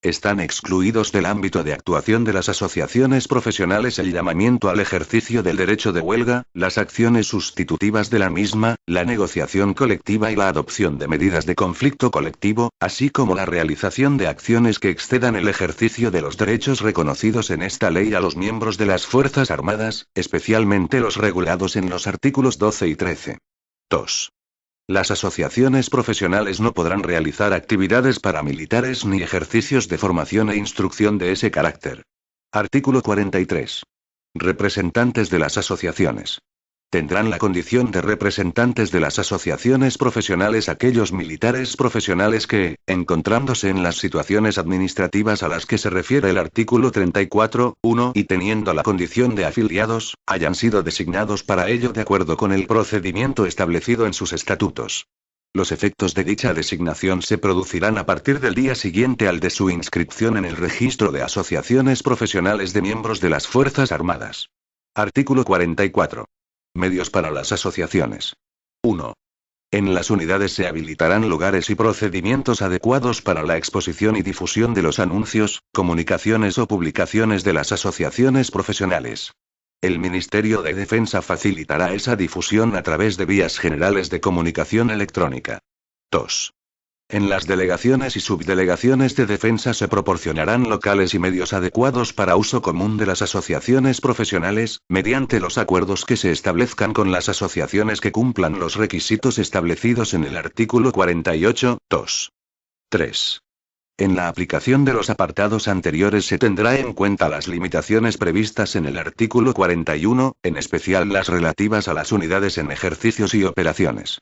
Están excluidos del ámbito de actuación de las asociaciones profesionales el llamamiento al ejercicio del derecho de huelga, las acciones sustitutivas de la misma, la negociación colectiva y la adopción de medidas de conflicto colectivo, así como la realización de acciones que excedan el ejercicio de los derechos reconocidos en esta ley a los miembros de las Fuerzas Armadas, especialmente los regulados en los artículos 12 y 13. 2. Las asociaciones profesionales no podrán realizar actividades paramilitares ni ejercicios de formación e instrucción de ese carácter. Artículo 43. Representantes de las asociaciones. Tendrán la condición de representantes de las asociaciones profesionales aquellos militares profesionales que, encontrándose en las situaciones administrativas a las que se refiere el artículo 34.1 y teniendo la condición de afiliados, hayan sido designados para ello de acuerdo con el procedimiento establecido en sus estatutos. Los efectos de dicha designación se producirán a partir del día siguiente al de su inscripción en el registro de asociaciones profesionales de miembros de las Fuerzas Armadas. Artículo 44. Medios para las asociaciones. 1. En las unidades se habilitarán lugares y procedimientos adecuados para la exposición y difusión de los anuncios, comunicaciones o publicaciones de las asociaciones profesionales. El Ministerio de Defensa facilitará esa difusión a través de vías generales de comunicación electrónica. 2. En las delegaciones y subdelegaciones de defensa se proporcionarán locales y medios adecuados para uso común de las asociaciones profesionales, mediante los acuerdos que se establezcan con las asociaciones que cumplan los requisitos establecidos en el artículo 48, 2. 3. En la aplicación de los apartados anteriores se tendrá en cuenta las limitaciones previstas en el artículo 41, en especial las relativas a las unidades en ejercicios y operaciones.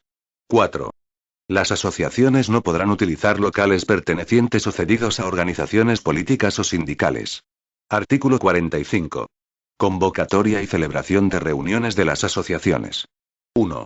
4. Las asociaciones no podrán utilizar locales pertenecientes o cedidos a organizaciones políticas o sindicales. Artículo 45. Convocatoria y celebración de reuniones de las asociaciones. 1.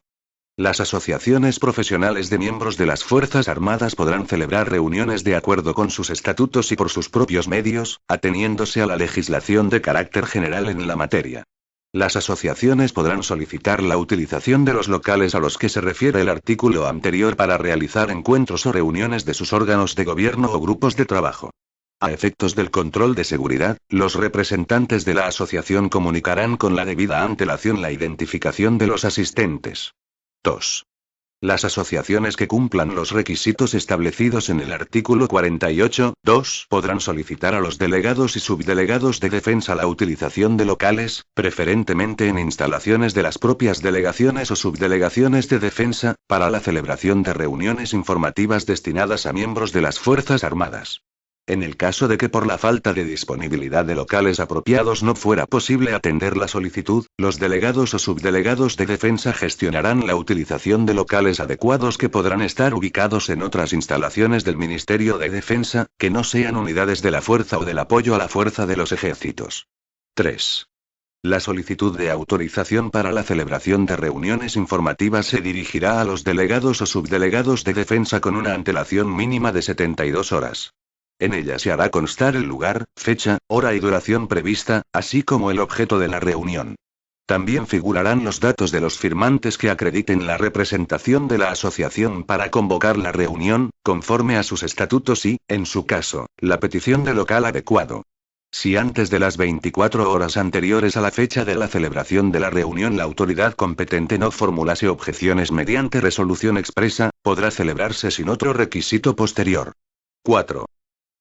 Las asociaciones profesionales de miembros de las Fuerzas Armadas podrán celebrar reuniones de acuerdo con sus estatutos y por sus propios medios, ateniéndose a la legislación de carácter general en la materia. Las asociaciones podrán solicitar la utilización de los locales a los que se refiere el artículo anterior para realizar encuentros o reuniones de sus órganos de gobierno o grupos de trabajo. A efectos del control de seguridad, los representantes de la asociación comunicarán con la debida antelación la identificación de los asistentes. 2. Las asociaciones que cumplan los requisitos establecidos en el artículo 48, 2, podrán solicitar a los delegados y subdelegados de defensa la utilización de locales, preferentemente en instalaciones de las propias delegaciones o subdelegaciones de defensa, para la celebración de reuniones informativas destinadas a miembros de las Fuerzas Armadas. En el caso de que por la falta de disponibilidad de locales apropiados no fuera posible atender la solicitud, los delegados o subdelegados de defensa gestionarán la utilización de locales adecuados que podrán estar ubicados en otras instalaciones del Ministerio de Defensa, que no sean unidades de la fuerza o del apoyo a la fuerza de los ejércitos. 3. La solicitud de autorización para la celebración de reuniones informativas se dirigirá a los delegados o subdelegados de defensa con una antelación mínima de 72 horas. En ella se hará constar el lugar, fecha, hora y duración prevista, así como el objeto de la reunión. También figurarán los datos de los firmantes que acrediten la representación de la asociación para convocar la reunión, conforme a sus estatutos y, en su caso, la petición de local adecuado. Si antes de las 24 horas anteriores a la fecha de la celebración de la reunión la autoridad competente no formulase objeciones mediante resolución expresa, podrá celebrarse sin otro requisito posterior. 4.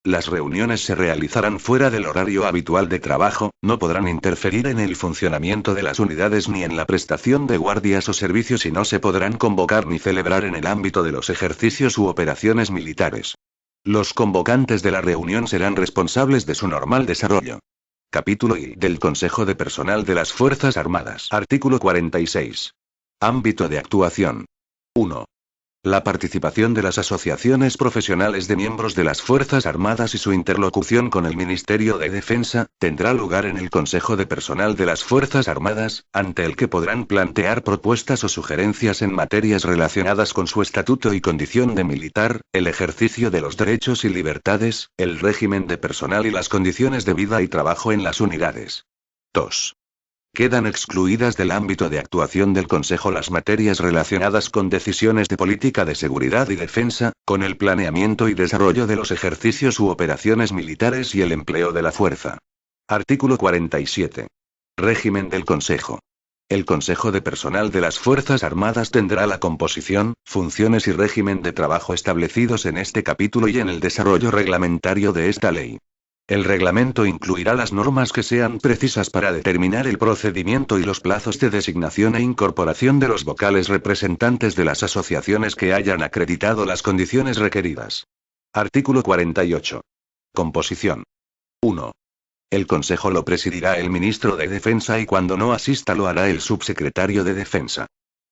Las reuniones se realizarán fuera del horario habitual de trabajo, no podrán interferir en el funcionamiento de las unidades ni en la prestación de guardias o servicios y no se podrán convocar ni celebrar en el ámbito de los ejercicios u operaciones militares. Los convocantes de la reunión serán responsables de su normal desarrollo. Capítulo I del Consejo de Personal de las Fuerzas Armadas. Artículo 46. Ámbito de actuación. 1. La participación de las asociaciones profesionales de miembros de las Fuerzas Armadas y su interlocución con el Ministerio de Defensa, tendrá lugar en el Consejo de Personal de las Fuerzas Armadas, ante el que podrán plantear propuestas o sugerencias en materias relacionadas con su estatuto y condición de militar, el ejercicio de los derechos y libertades, el régimen de personal y las condiciones de vida y trabajo en las unidades. 2. Quedan excluidas del ámbito de actuación del Consejo las materias relacionadas con decisiones de política de seguridad y defensa, con el planeamiento y desarrollo de los ejercicios u operaciones militares y el empleo de la fuerza. Artículo 47. Régimen del Consejo. El Consejo de Personal de las Fuerzas Armadas tendrá la composición, funciones y régimen de trabajo establecidos en este capítulo y en el desarrollo reglamentario de esta ley. El reglamento incluirá las normas que sean precisas para determinar el procedimiento y los plazos de designación e incorporación de los vocales representantes de las asociaciones que hayan acreditado las condiciones requeridas. Artículo 48. Composición. 1. El Consejo lo presidirá el Ministro de Defensa y cuando no asista lo hará el Subsecretario de Defensa.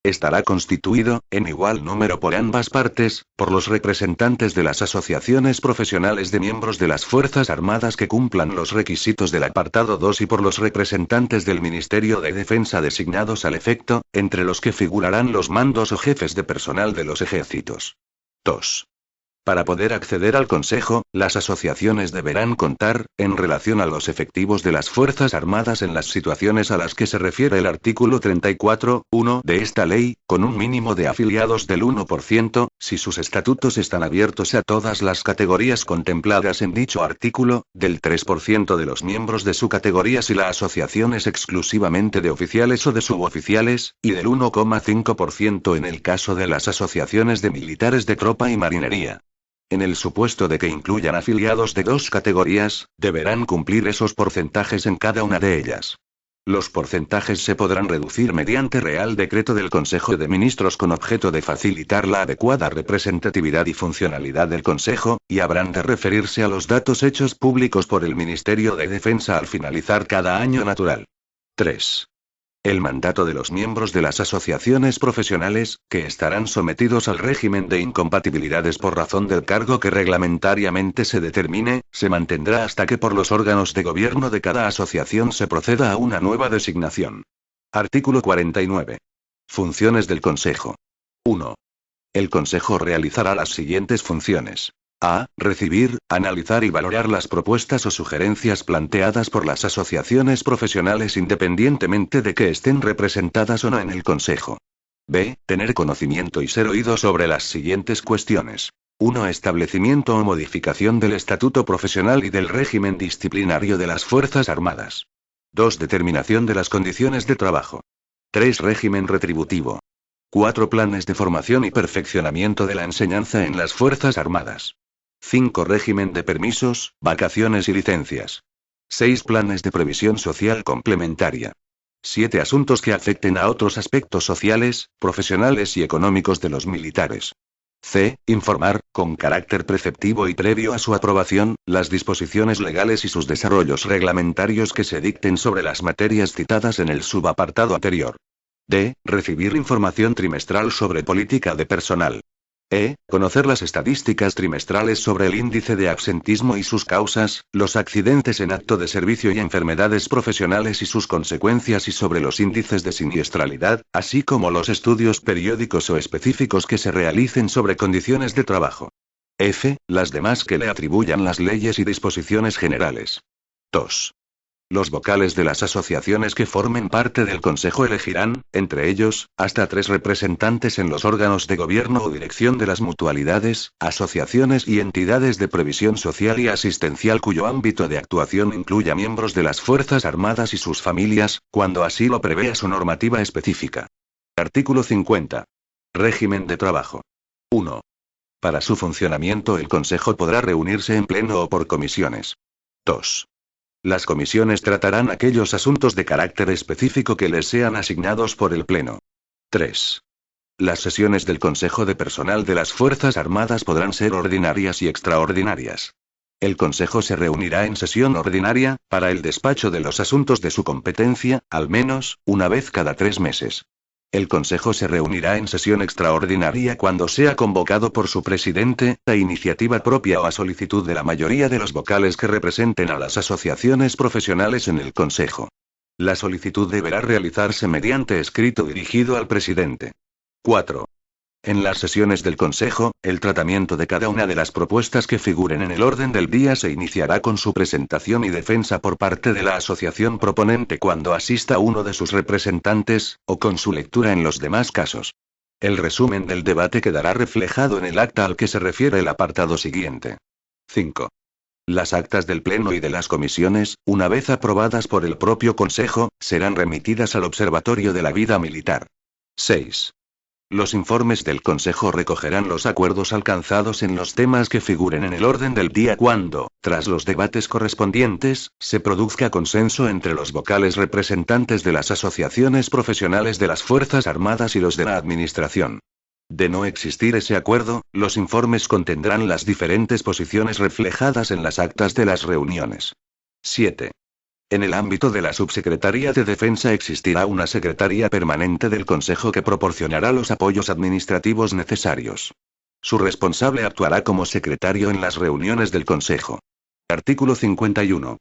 Estará constituido, en igual número por ambas partes, por los representantes de las asociaciones profesionales de miembros de las Fuerzas Armadas que cumplan los requisitos del apartado 2 y por los representantes del Ministerio de Defensa designados al efecto, entre los que figurarán los mandos o jefes de personal de los ejércitos. 2. Para poder acceder al Consejo, las asociaciones deberán contar, en relación a los efectivos de las Fuerzas Armadas en las situaciones a las que se refiere el artículo 34.1 de esta ley, con un mínimo de afiliados del 1%, si sus estatutos están abiertos a todas las categorías contempladas en dicho artículo, del 3% de los miembros de su categoría si la asociación es exclusivamente de oficiales o de suboficiales, y del 1,5% en el caso de las asociaciones de militares de tropa y marinería. En el supuesto de que incluyan afiliados de dos categorías, deberán cumplir esos porcentajes en cada una de ellas. Los porcentajes se podrán reducir mediante Real Decreto del Consejo de Ministros con objeto de facilitar la adecuada representatividad y funcionalidad del Consejo, y habrán de referirse a los datos hechos públicos por el Ministerio de Defensa al finalizar cada año natural. 3. El mandato de los miembros de las asociaciones profesionales, que estarán sometidos al régimen de incompatibilidades por razón del cargo que reglamentariamente se determine, se mantendrá hasta que por los órganos de gobierno de cada asociación se proceda a una nueva designación. Artículo 49. Funciones del Consejo. 1. El Consejo realizará las siguientes funciones. A. Recibir, analizar y valorar las propuestas o sugerencias planteadas por las asociaciones profesionales independientemente de que estén representadas o no en el Consejo. B. Tener conocimiento y ser oído sobre las siguientes cuestiones. 1. Establecimiento o modificación del estatuto profesional y del régimen disciplinario de las Fuerzas Armadas. 2. Determinación de las condiciones de trabajo. 3. Régimen retributivo. 4. Planes de formación y perfeccionamiento de la enseñanza en las Fuerzas Armadas. 5. Régimen de permisos, vacaciones y licencias. 6. Planes de previsión social complementaria. 7. Asuntos que afecten a otros aspectos sociales, profesionales y económicos de los militares. C. Informar, con carácter preceptivo y previo a su aprobación, las disposiciones legales y sus desarrollos reglamentarios que se dicten sobre las materias citadas en el subapartado anterior. D. Recibir información trimestral sobre política de personal. E. Conocer las estadísticas trimestrales sobre el índice de absentismo y sus causas, los accidentes en acto de servicio y enfermedades profesionales y sus consecuencias y sobre los índices de siniestralidad, así como los estudios periódicos o específicos que se realicen sobre condiciones de trabajo. F. Las demás que le atribuyan las leyes y disposiciones generales. 2. Los vocales de las asociaciones que formen parte del Consejo elegirán, entre ellos, hasta 3 representantes en los órganos de gobierno o dirección de las mutualidades, asociaciones y entidades de previsión social y asistencial cuyo ámbito de actuación incluya miembros de las Fuerzas Armadas y sus familias, cuando así lo prevea su normativa específica. Artículo 50. Régimen de trabajo. 1. Para su funcionamiento el Consejo podrá reunirse en pleno o por comisiones. 2. Las comisiones tratarán aquellos asuntos de carácter específico que les sean asignados por el Pleno. 3. Las sesiones del Consejo de Personal de las Fuerzas Armadas podrán ser ordinarias y extraordinarias. El Consejo se reunirá en sesión ordinaria, para el despacho de los asuntos de su competencia, al menos, una vez cada 3 meses. El Consejo se reunirá en sesión extraordinaria cuando sea convocado por su presidente, a iniciativa propia o a solicitud de la mayoría de los vocales que representen a las asociaciones profesionales en el Consejo. La solicitud deberá realizarse mediante escrito dirigido al presidente. 4. En las sesiones del Consejo, el tratamiento de cada una de las propuestas que figuren en el orden del día se iniciará con su presentación y defensa por parte de la asociación proponente cuando asista uno de sus representantes, o con su lectura en los demás casos. El resumen del debate quedará reflejado en el acta al que se refiere el apartado siguiente. 5. Las actas del Pleno y de las comisiones, una vez aprobadas por el propio Consejo, serán remitidas al Observatorio de la Vida Militar. 6. Los informes del Consejo recogerán los acuerdos alcanzados en los temas que figuren en el orden del día cuando, tras los debates correspondientes, se produzca consenso entre los vocales representantes de las asociaciones profesionales de las Fuerzas Armadas y los de la Administración. De no existir ese acuerdo, los informes contendrán las diferentes posiciones reflejadas en las actas de las reuniones. 7. En el ámbito de la Subsecretaría de Defensa existirá una Secretaría Permanente del Consejo que proporcionará los apoyos administrativos necesarios. Su responsable actuará como secretario en las reuniones del Consejo. Artículo 51.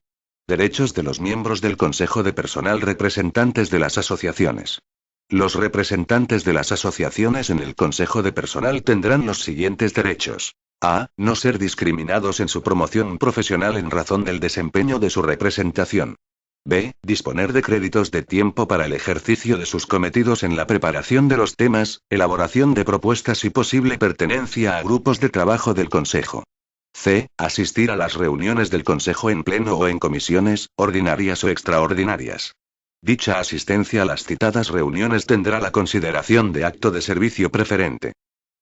Derechos de los miembros del Consejo de Personal representantes de las asociaciones. Los representantes de las asociaciones en el Consejo de Personal tendrán los siguientes derechos. A. No ser discriminados en su promoción profesional en razón del desempeño de su representación. B. Disponer de créditos de tiempo para el ejercicio de sus cometidos en la preparación de los temas, elaboración de propuestas y posible pertenencia a grupos de trabajo del Consejo. C. Asistir a las reuniones del Consejo en pleno o en comisiones, ordinarias o extraordinarias. Dicha asistencia a las citadas reuniones tendrá la consideración de acto de servicio preferente.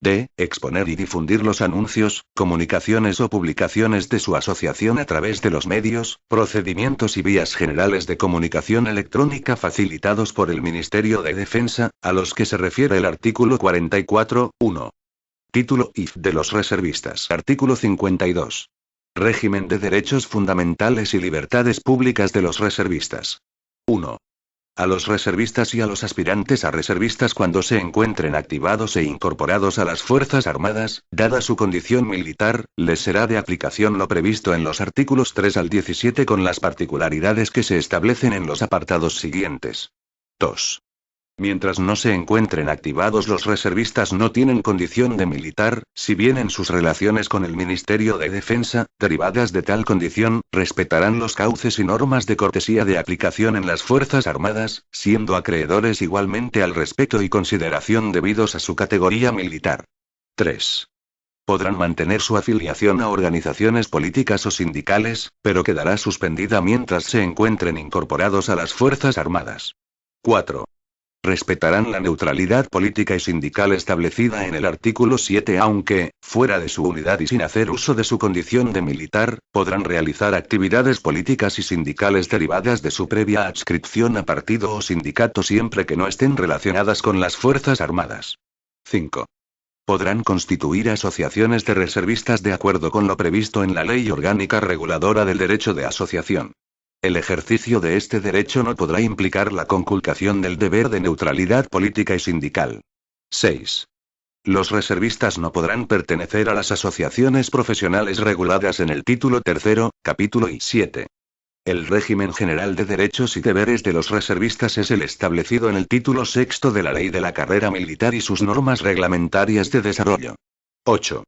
D. Exponer y difundir los anuncios, comunicaciones o publicaciones de su asociación a través de los medios, procedimientos y vías generales de comunicación electrónica facilitados por el Ministerio de Defensa, a los que se refiere el artículo 44.1. Título I de los reservistas. Artículo 52. Régimen de derechos fundamentales y libertades públicas de los reservistas. 1. A los reservistas y a los aspirantes a reservistas cuando se encuentren activados e incorporados a las Fuerzas Armadas, dada su condición militar, les será de aplicación lo previsto en los artículos 3 al 17 con las particularidades que se establecen en los apartados siguientes. 2. Mientras no se encuentren activados, los reservistas no tienen condición de militar, si bien en sus relaciones con el Ministerio de Defensa, derivadas de tal condición, respetarán los cauces y normas de cortesía de aplicación en las Fuerzas Armadas, siendo acreedores igualmente al respeto y consideración debidos a su categoría militar. 3. Podrán mantener su afiliación a organizaciones políticas o sindicales, pero quedará suspendida mientras se encuentren incorporados a las Fuerzas Armadas. 4. Respetarán la neutralidad política y sindical establecida en el artículo 7, aunque, fuera de su unidad y sin hacer uso de su condición de militar, podrán realizar actividades políticas y sindicales derivadas de su previa adscripción a partido o sindicato siempre que no estén relacionadas con las Fuerzas Armadas. 5. Podrán constituir asociaciones de reservistas de acuerdo con lo previsto en la Ley Orgánica Reguladora del Derecho de Asociación. El ejercicio de este derecho no podrá implicar la conculcación del deber de neutralidad política y sindical. 6. Los reservistas no podrán pertenecer a las asociaciones profesionales reguladas en el título 3, capítulo 7. El régimen general de derechos y deberes de los reservistas es el establecido en el título 6 de la Ley de la Carrera Militar y sus normas reglamentarias de desarrollo. 8.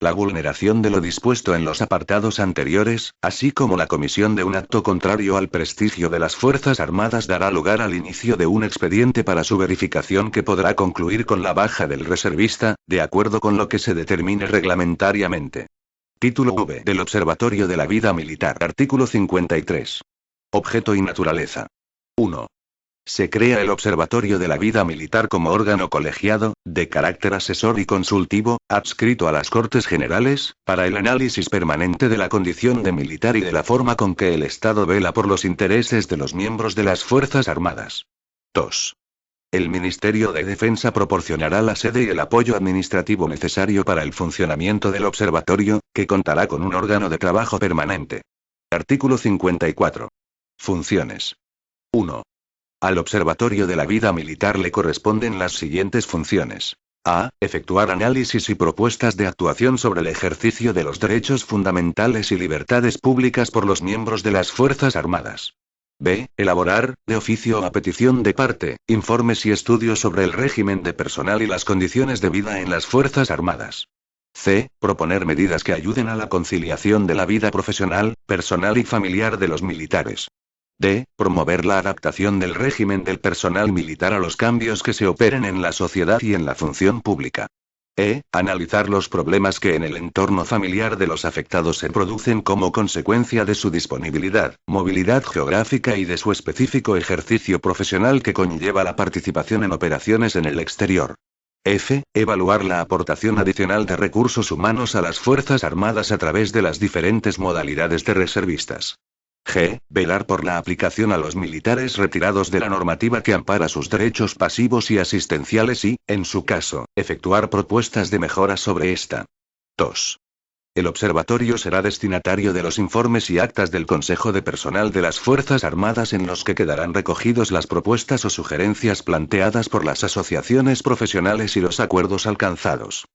La vulneración de lo dispuesto en los apartados anteriores, así como la comisión de un acto contrario al prestigio de las Fuerzas Armadas dará lugar al inicio de un expediente para su verificación que podrá concluir con la baja del reservista, de acuerdo con lo que se determine reglamentariamente. Título V del Observatorio de la Vida Militar. Artículo 53. Objeto y naturaleza. 1. Se crea el Observatorio de la Vida Militar como órgano colegiado, de carácter asesor y consultivo, adscrito a las Cortes Generales, para el análisis permanente de la condición de militar y de la forma con que el Estado vela por los intereses de los miembros de las Fuerzas Armadas. 2. El Ministerio de Defensa proporcionará la sede y el apoyo administrativo necesario para el funcionamiento del observatorio, que contará con un órgano de trabajo permanente. Artículo 54. Funciones. 1. Al Observatorio de la Vida Militar le corresponden las siguientes funciones. A. Efectuar análisis y propuestas de actuación sobre el ejercicio de los derechos fundamentales y libertades públicas por los miembros de las Fuerzas Armadas. B. Elaborar, de oficio o a petición de parte, informes y estudios sobre el régimen de personal y las condiciones de vida en las Fuerzas Armadas. C. Proponer medidas que ayuden a la conciliación de la vida profesional, personal y familiar de los militares. D. Promover la adaptación del régimen del personal militar a los cambios que se operen en la sociedad y en la función pública. E. Analizar los problemas que en el entorno familiar de los afectados se producen como consecuencia de su disponibilidad, movilidad geográfica y de su específico ejercicio profesional que conlleva la participación en operaciones en el exterior. F. Evaluar la aportación adicional de recursos humanos a las Fuerzas Armadas a través de las diferentes modalidades de reservistas. G. Velar por la aplicación a los militares retirados de la normativa que ampara sus derechos pasivos y asistenciales y, en su caso, efectuar propuestas de mejora sobre esta. 2. El observatorio será destinatario de los informes y actas del Consejo de Personal de las Fuerzas Armadas en los que quedarán recogidos las propuestas o sugerencias planteadas por las asociaciones profesionales y los acuerdos alcanzados.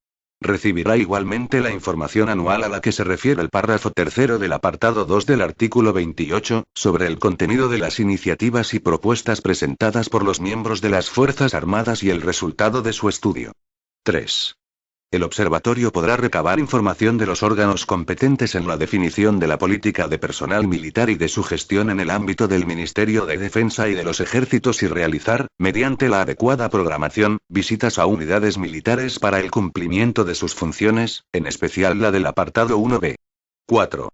Recibirá igualmente la información anual a la que se refiere el párrafo 3 del apartado 2 del artículo 28, sobre el contenido de las iniciativas y propuestas presentadas por los miembros de las Fuerzas Armadas y el resultado de su estudio. 3. El observatorio podrá recabar información de los órganos competentes en la definición de la política de personal militar y de su gestión en el ámbito del Ministerio de Defensa y de los ejércitos y realizar, mediante la adecuada programación, visitas a unidades militares para el cumplimiento de sus funciones, en especial la del apartado 1b. 4.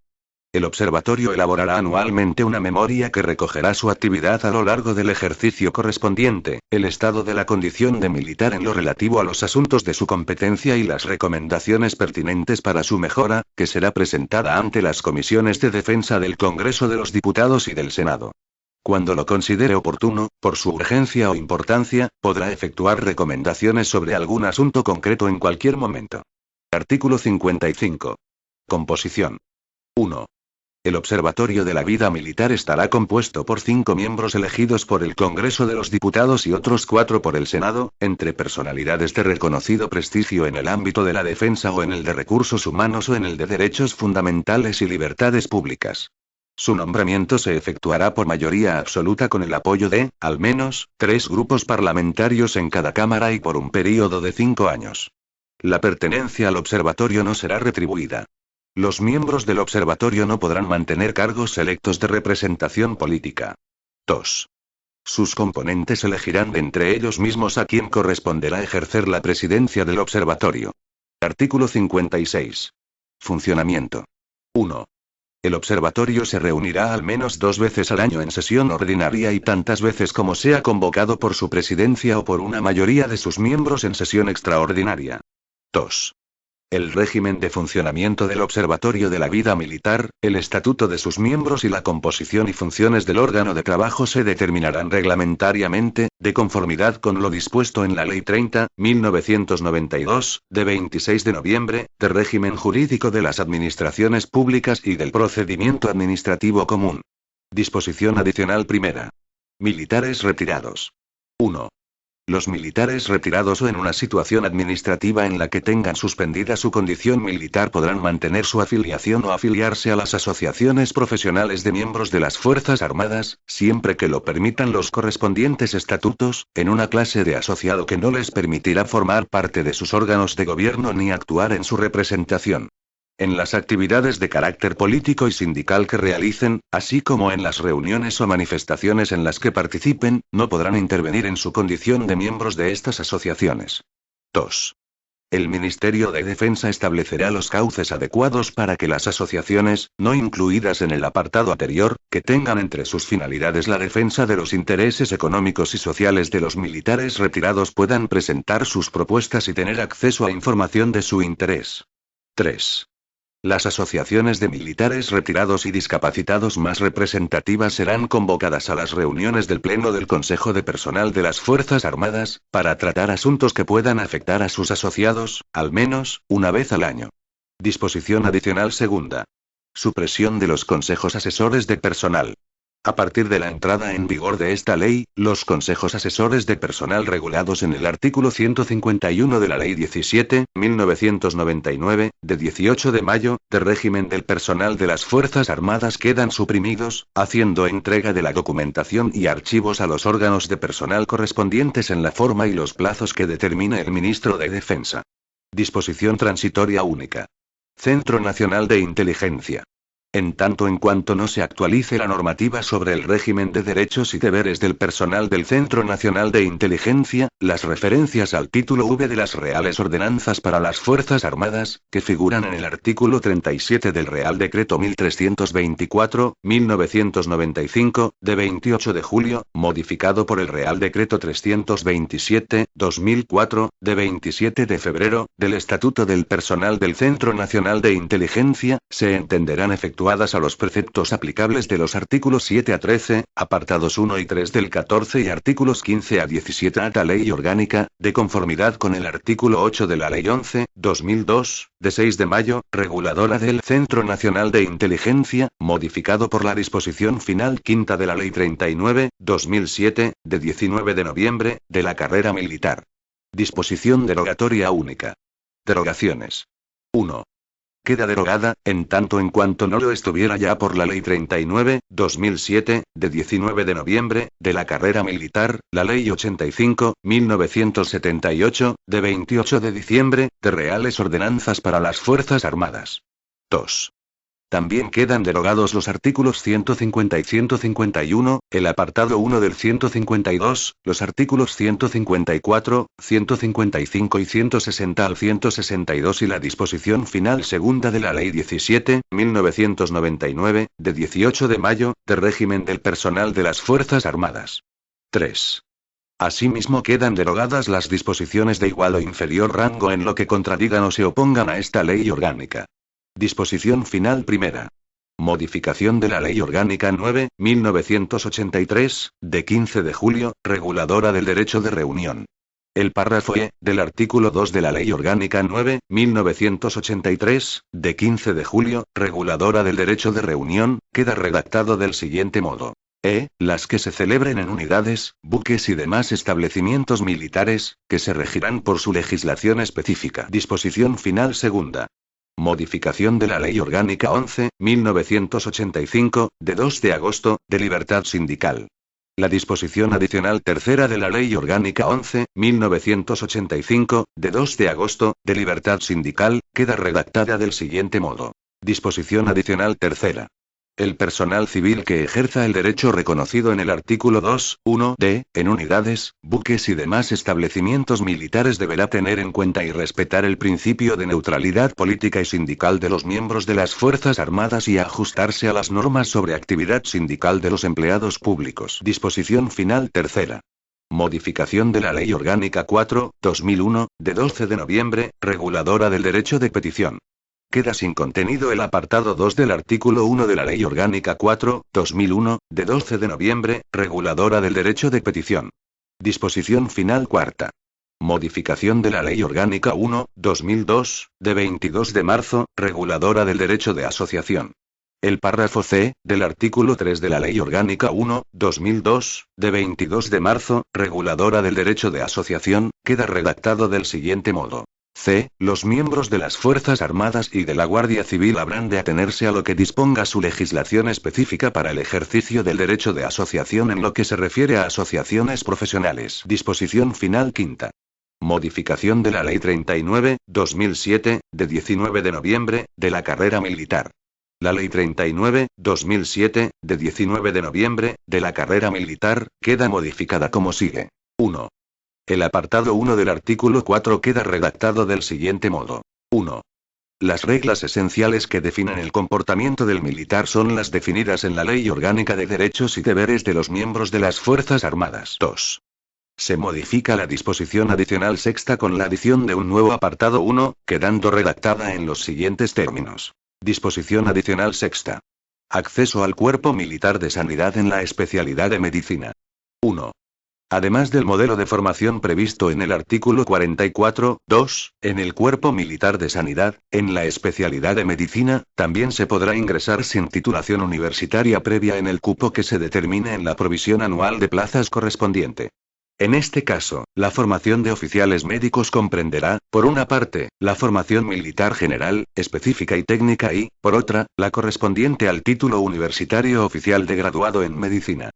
El observatorio elaborará anualmente una memoria que recogerá su actividad a lo largo del ejercicio correspondiente, el estado de la condición de militar en lo relativo a los asuntos de su competencia y las recomendaciones pertinentes para su mejora, que será presentada ante las comisiones de defensa del Congreso de los Diputados y del Senado. Cuando lo considere oportuno, por su urgencia o importancia, podrá efectuar recomendaciones sobre algún asunto concreto en cualquier momento. Artículo 55. Composición. 1. El Observatorio de la Vida Militar estará compuesto por 5 miembros elegidos por el Congreso de los Diputados y otros 4 por el Senado, entre personalidades de reconocido prestigio en el ámbito de la defensa o en el de recursos humanos o en el de derechos fundamentales y libertades públicas. Su nombramiento se efectuará por mayoría absoluta con el apoyo de, al menos, 3 grupos parlamentarios en cada Cámara y por un período de 5 años. La pertenencia al observatorio no será retribuida. Los miembros del observatorio no podrán mantener cargos electos de representación política. 2. Sus componentes elegirán de entre ellos mismos a quien corresponderá ejercer la presidencia del observatorio. Artículo 56. Funcionamiento. 1. El observatorio se reunirá al menos 2 veces al año en sesión ordinaria y tantas veces como sea convocado por su presidencia o por una mayoría de sus miembros en sesión extraordinaria. 2. El régimen de funcionamiento del Observatorio de la Vida Militar, el estatuto de sus miembros y la composición y funciones del órgano de trabajo se determinarán reglamentariamente, de conformidad con lo dispuesto en la Ley 30/1992, de 26 de noviembre, de régimen jurídico de las administraciones públicas y del procedimiento administrativo común. Disposición adicional primera. Militares retirados. 1. Los militares retirados o en una situación administrativa en la que tengan suspendida su condición militar podrán mantener su afiliación o afiliarse a las asociaciones profesionales de miembros de las Fuerzas Armadas, siempre que lo permitan los correspondientes estatutos, en una clase de asociado que no les permitirá formar parte de sus órganos de gobierno ni actuar en su representación. En las actividades de carácter político y sindical que realicen, así como en las reuniones o manifestaciones en las que participen, no podrán intervenir en su condición de miembros de estas asociaciones. 2. El Ministerio de Defensa establecerá los cauces adecuados para que las asociaciones, no incluidas en el apartado anterior, que tengan entre sus finalidades la defensa de los intereses económicos y sociales de los militares retirados puedan presentar sus propuestas y tener acceso a información de su interés. 3. Las asociaciones de militares retirados y discapacitados más representativas serán convocadas a las reuniones del Pleno del Consejo de Personal de las Fuerzas Armadas, para tratar asuntos que puedan afectar a sus asociados, al menos, una vez al año. Disposición adicional segunda. Supresión de los consejos asesores de personal. A partir de la entrada en vigor de esta ley, los consejos asesores de personal regulados en el artículo 151 de la Ley 17/1999, de 18 de mayo, de régimen del personal de las Fuerzas Armadas quedan suprimidos, haciendo entrega de la documentación y archivos a los órganos de personal correspondientes en la forma y los plazos que determine el ministro de Defensa. Disposición transitoria única. Centro Nacional de Inteligencia. En tanto en cuanto no se actualice la normativa sobre el régimen de derechos y deberes del personal del Centro Nacional de Inteligencia, las referencias al título V de las Reales Ordenanzas para las Fuerzas Armadas, que figuran en el artículo 37 del Real Decreto 1324/1995, de 28 de julio, modificado por el Real Decreto 327/2004, de 27 de febrero, del Estatuto del Personal del Centro Nacional de Inteligencia, se entenderán efectuadas a los preceptos aplicables de los artículos 7 a 13, apartados 1 y 3 del 14 y artículos 15 a 17 a la Ley Orgánica, de conformidad con el artículo 8 de la Ley 11/2002, de 6 de mayo, reguladora del Centro Nacional de Inteligencia, modificado por la disposición final quinta de la Ley 39/2007, de 19 de noviembre, de la carrera militar. Disposición derogatoria única. Derogaciones. 1. queda derogada, en tanto en cuanto no lo estuviera ya por la Ley 39/2007, de 19 de noviembre, de la carrera militar, la Ley 85/1978, de 28 de diciembre, de Reales Ordenanzas para las Fuerzas Armadas. 2. También quedan derogados los artículos 150 y 151, el apartado 1 del 152, los artículos 154, 155 y 160 al 162 y la disposición final segunda de la Ley 17/1999, de 18 de mayo, de régimen del personal de las Fuerzas Armadas. 3. Asimismo quedan derogadas las disposiciones de igual o inferior rango en lo que contradigan o se opongan a esta ley orgánica. Disposición final primera. Modificación de la Ley Orgánica 9/1983, de 15 de julio, reguladora del derecho de reunión. El párrafo E, del artículo 2 de la Ley Orgánica 9/1983, de 15 de julio, reguladora del derecho de reunión, queda redactado del siguiente modo. Las que se celebren en unidades, buques y demás establecimientos militares, que se regirán por su legislación específica. Disposición final segunda. Modificación de la Ley Orgánica 11/1985, de 2 de agosto, de libertad sindical. La disposición adicional tercera de la Ley Orgánica 11/1985, de 2 de agosto, de libertad sindical, queda redactada del siguiente modo. Disposición adicional tercera. El personal civil que ejerza el derecho reconocido en el artículo 2(1)d, en unidades, buques y demás establecimientos militares deberá tener en cuenta y respetar el principio de neutralidad política y sindical de los miembros de las Fuerzas Armadas y ajustarse a las normas sobre actividad sindical de los empleados públicos. Disposición final tercera. Modificación de la Ley Orgánica 4/2001, de 12 de noviembre, reguladora del derecho de petición. Queda sin contenido el apartado 2 del artículo 1 de la Ley Orgánica 4/2001, de 12 de noviembre, reguladora del derecho de petición. Disposición final cuarta. Modificación de la Ley Orgánica 1/2002, de 22 de marzo, reguladora del derecho de asociación. El párrafo C, del artículo 3 de la Ley Orgánica 1/2002, de 22 de marzo, reguladora del derecho de asociación, queda redactado del siguiente modo. Los miembros de las Fuerzas Armadas y de la Guardia Civil habrán de atenerse a lo que disponga su legislación específica para el ejercicio del derecho de asociación en lo que se refiere a asociaciones profesionales. Disposición final quinta. Modificación de la Ley 39/2007, de 19 de noviembre, de la carrera militar. La Ley 39/2007, de 19 de noviembre, de la carrera militar, queda modificada como sigue. 1. El apartado 1 del artículo 4 queda redactado del siguiente modo. 1. Las reglas esenciales que definen el comportamiento del militar son las definidas en la Ley Orgánica de Derechos y Deberes de los miembros de las Fuerzas Armadas. 2. Se modifica la disposición adicional sexta con la adición de un nuevo apartado 1, quedando redactada en los siguientes términos. Disposición adicional sexta. Acceso al cuerpo militar de sanidad en la especialidad de medicina. 1. Además del modelo de formación previsto en el artículo 44(2), en el Cuerpo Militar de Sanidad, en la especialidad de medicina, también se podrá ingresar sin titulación universitaria previa en el cupo que se determine en la provisión anual de plazas correspondiente. En este caso, la formación de oficiales médicos comprenderá, por una parte, la formación militar general, específica y técnica y, por otra, la correspondiente al título universitario oficial de graduado en medicina.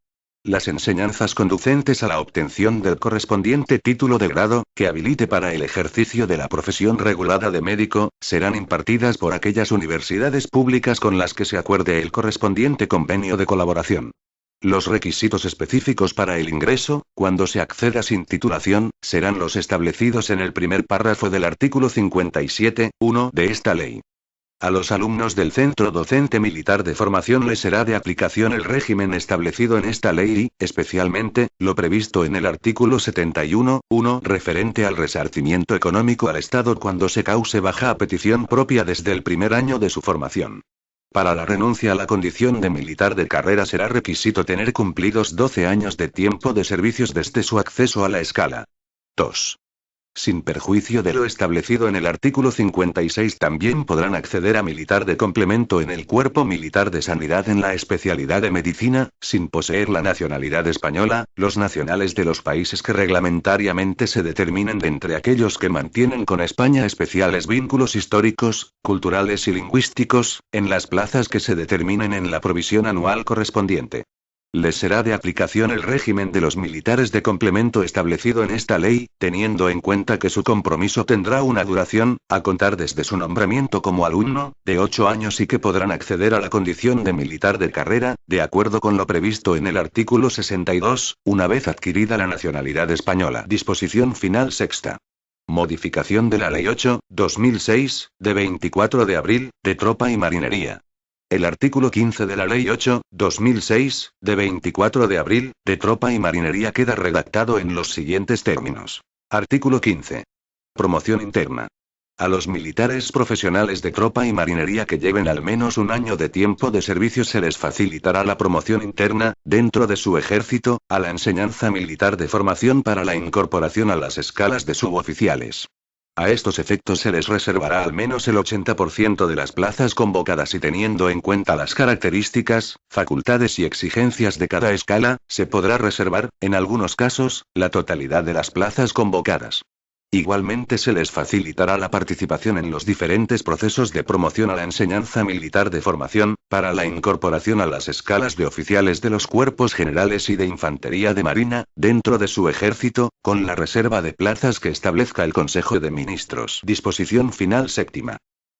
Las enseñanzas conducentes a la obtención del correspondiente título de grado, que habilite para el ejercicio de la profesión regulada de médico, serán impartidas por aquellas universidades públicas con las que se acuerde el correspondiente convenio de colaboración. Los requisitos específicos para el ingreso, cuando se acceda sin titulación, serán los establecidos en el primer párrafo del artículo 57(1) de esta ley. A los alumnos del Centro Docente Militar de Formación les será de aplicación el régimen establecido en esta ley y, especialmente, lo previsto en el artículo 71(1) referente al resarcimiento económico al Estado cuando se cause baja a petición propia desde el primer año de su formación. Para la renuncia a la condición de militar de carrera será requisito tener cumplidos 12 años de tiempo de servicios desde su acceso a la escala. 2. Sin perjuicio de lo establecido en el artículo 56, también podrán acceder a militar de complemento en el Cuerpo Militar de Sanidad en la especialidad de medicina, sin poseer la nacionalidad española, los nacionales de los países que reglamentariamente se determinen de entre aquellos que mantienen con España especiales vínculos históricos, culturales y lingüísticos, en las plazas que se determinen en la provisión anual correspondiente. Les será de aplicación el régimen de los militares de complemento establecido en esta ley, teniendo en cuenta que su compromiso tendrá una duración, a contar desde su nombramiento como alumno, de 8 años y que podrán acceder a la condición de militar de carrera, de acuerdo con lo previsto en el artículo 62, una vez adquirida la nacionalidad española. Disposición final sexta. Modificación de la Ley 8/2006, de 24 de abril, de Tropa y Marinería. El artículo 15 de la Ley 8/2006, de 24 de abril, de Tropa y Marinería queda redactado en los siguientes términos. Artículo 15. Promoción interna. A los militares profesionales de Tropa y Marinería que lleven al menos un año de tiempo de servicio se les facilitará la promoción interna, dentro de su ejército, a la enseñanza militar de formación para la incorporación a las escalas de suboficiales. A estos efectos se les reservará al menos el 80% de las plazas convocadas y teniendo en cuenta las características, facultades y exigencias de cada escala, se podrá reservar, en algunos casos, la totalidad de las plazas convocadas. Igualmente se les facilitará la participación en los diferentes procesos de promoción a la enseñanza militar de formación, para la incorporación a las escalas de oficiales de los cuerpos generales y de infantería de marina, dentro de su ejército, con la reserva de plazas que establezca el Consejo de Ministros. Disposición final séptima.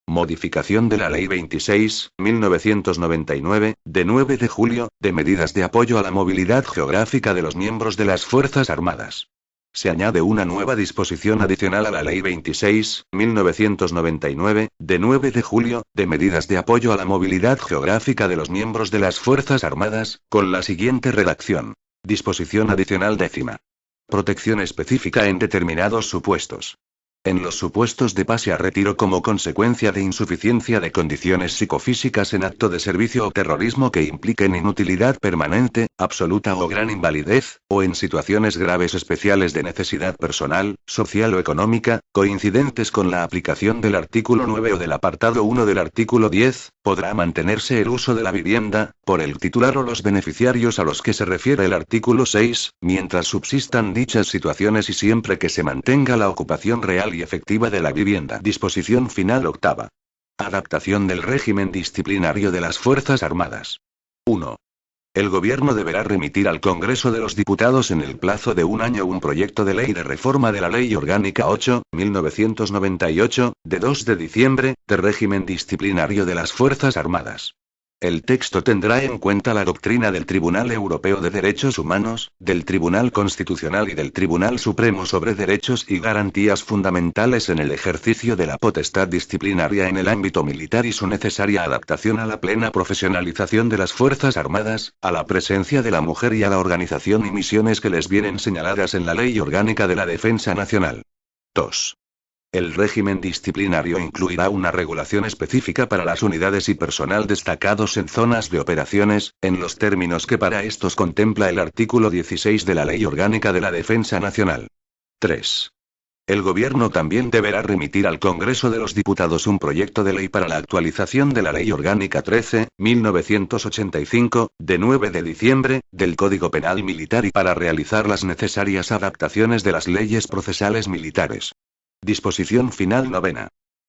Modificación de la Ley 26/1999, de 9 de julio, de medidas de apoyo a la movilidad geográfica de los miembros de las Fuerzas Armadas. Se añade una nueva disposición adicional a la Ley 26/1999, de 9 de julio, de medidas de apoyo a la movilidad geográfica de los miembros de las Fuerzas Armadas, con la siguiente redacción. Disposición adicional décima. Protección específica en determinados supuestos. En los supuestos de pase a retiro como consecuencia de insuficiencia de condiciones psicofísicas en acto de servicio o terrorismo que impliquen inutilidad permanente, absoluta o gran invalidez, o en situaciones graves especiales de necesidad personal, social o económica, coincidentes con la aplicación del artículo 9 o del apartado 1 del artículo 10, podrá mantenerse el uso de la vivienda, por el titular o los beneficiarios a los que se refiere el artículo 6, mientras subsistan dichas situaciones y siempre que se mantenga la ocupación real y efectiva de la vivienda. Disposición final octava. Adaptación del régimen disciplinario de las Fuerzas Armadas. 1. El Gobierno deberá remitir al Congreso de los Diputados en el plazo de un año un proyecto de ley de reforma de la Ley Orgánica 8/1998, de 2 de diciembre, de régimen disciplinario de las Fuerzas Armadas. El texto tendrá en cuenta la doctrina del Tribunal Europeo de Derechos Humanos, del Tribunal Constitucional y del Tribunal Supremo sobre Derechos y Garantías Fundamentales en el ejercicio de la potestad disciplinaria en el ámbito militar y su necesaria adaptación a la plena profesionalización de las Fuerzas Armadas, a la presencia de la mujer y a la organización y misiones que les vienen señaladas en la Ley Orgánica de la Defensa Nacional. 2. El régimen disciplinario incluirá una regulación específica para las unidades y personal destacados en zonas de operaciones, en los términos que para estos contempla el artículo 16 de la Ley Orgánica de la Defensa Nacional. 3. El Gobierno también deberá remitir al Congreso de los Diputados un proyecto de ley para la actualización de la Ley Orgánica 13/1985, de 9 de diciembre, del Código Penal Militar y para realizar las necesarias adaptaciones de las leyes procesales militares. Disposición final novena.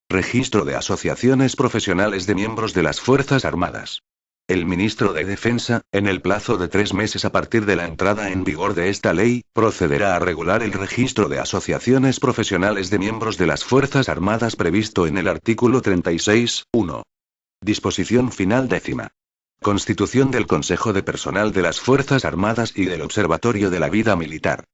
Registro de asociaciones profesionales de miembros de las Fuerzas Armadas. El ministro de Defensa, en el plazo de 3 meses a partir de la entrada en vigor de esta ley, procederá a regular el registro de asociaciones profesionales de miembros de las Fuerzas Armadas previsto en el artículo 36(1). Disposición final décima. Constitución del Consejo de Personal de las Fuerzas Armadas y del Observatorio de la Vida Militar.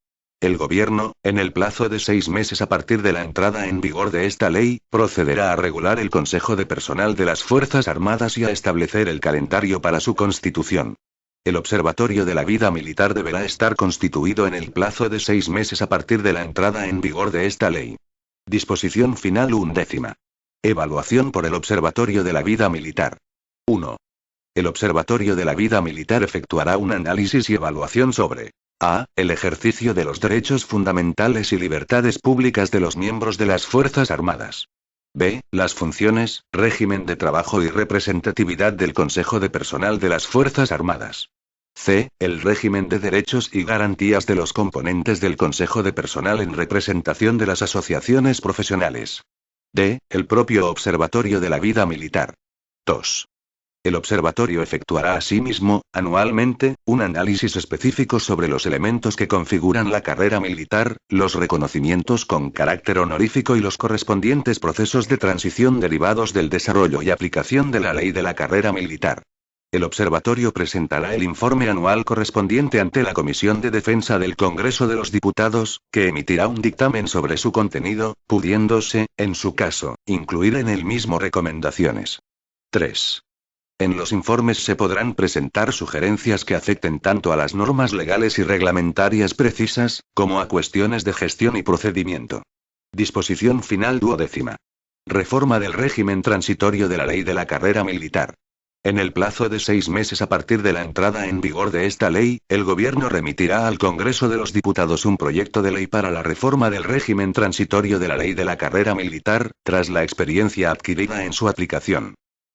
El Gobierno, en el plazo de 6 meses a partir de la entrada en vigor de esta ley, procederá a regular el Consejo de Personal de las Fuerzas Armadas y a establecer el calendario para su constitución. El Observatorio de la Vida Militar deberá estar constituido en el plazo de 6 meses a partir de la entrada en vigor de esta ley. Disposición final undécima. Evaluación por el Observatorio de la Vida Militar. 1. El Observatorio de la Vida Militar efectuará un análisis y evaluación sobre A. El ejercicio de los derechos fundamentales y libertades públicas de los miembros de las Fuerzas Armadas. B. Las funciones, régimen de trabajo y representatividad del Consejo de Personal de las Fuerzas Armadas. C. El régimen de derechos y garantías de los componentes del Consejo de Personal en representación de las asociaciones profesionales. D. El propio Observatorio de la Vida Militar. 2. El observatorio efectuará asimismo, anualmente, un análisis específico sobre los elementos que configuran la carrera militar, los reconocimientos con carácter honorífico y los correspondientes procesos de transición derivados del desarrollo y aplicación de la ley de la carrera militar. El observatorio presentará el informe anual correspondiente ante la Comisión de Defensa del Congreso de los Diputados, que emitirá un dictamen sobre su contenido, pudiéndose, en su caso, incluir en el mismo recomendaciones. 3. En los informes se podrán presentar sugerencias que afecten tanto a las normas legales y reglamentarias precisas, como a cuestiones de gestión y procedimiento. Disposición final 12ª. Reforma del régimen transitorio de la ley de la carrera militar. En el plazo de 6 meses a partir de la entrada en vigor de esta ley, el Gobierno remitirá al Congreso de los Diputados un proyecto de ley para la reforma del régimen transitorio de la ley de la carrera militar, tras la experiencia adquirida en su aplicación.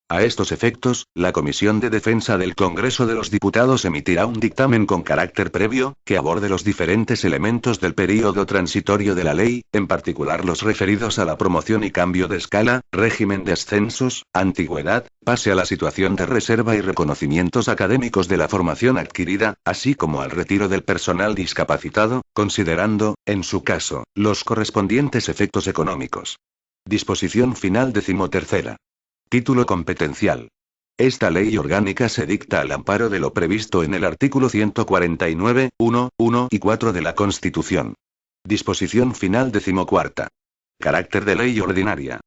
A estos efectos, la Comisión de Defensa del Congreso de los Diputados emitirá un dictamen con carácter previo, que aborde los diferentes elementos del período transitorio de la ley, en particular los referidos a la promoción y cambio de escala, régimen de ascensos, antigüedad, pase a la situación de reserva y reconocimientos académicos de la formación adquirida, así como al retiro del personal discapacitado, considerando, en su caso, los correspondientes efectos económicos. Disposición final 13ª. Título competencial. Esta ley orgánica se dicta al amparo de lo previsto en el artículo 149, 1, 1 y 4 de la Constitución. Disposición final 14ª. Carácter de ley ordinaria.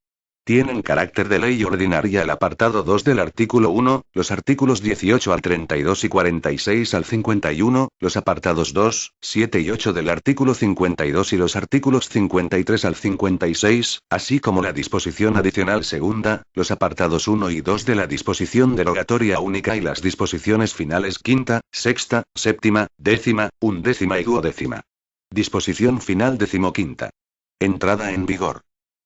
Tienen carácter de ley ordinaria el apartado 2 del artículo 1, los artículos 18 al 32 y 46 al 51, los apartados 2, 7 y 8 del artículo 52 y los artículos 53 al 56, así como la disposición adicional segunda, los apartados 1 y 2 de la disposición derogatoria única y las disposiciones finales quinta, sexta, séptima, décima, undécima y duodécima. Disposición final 15ª. Entrada en vigor.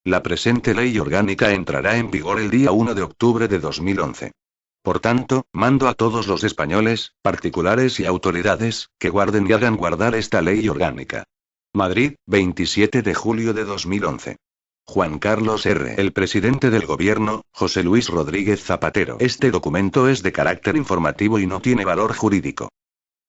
La presente ley orgánica entrará en vigor el día 1 de octubre de 2011. Por tanto, mando a todos los españoles, particulares y autoridades, que guarden y hagan guardar esta ley orgánica. Madrid, 27 de julio de 2011. Juan Carlos R. El presidente del gobierno, José Luis Rodríguez Zapatero. Este documento es de carácter informativo y no tiene valor jurídico.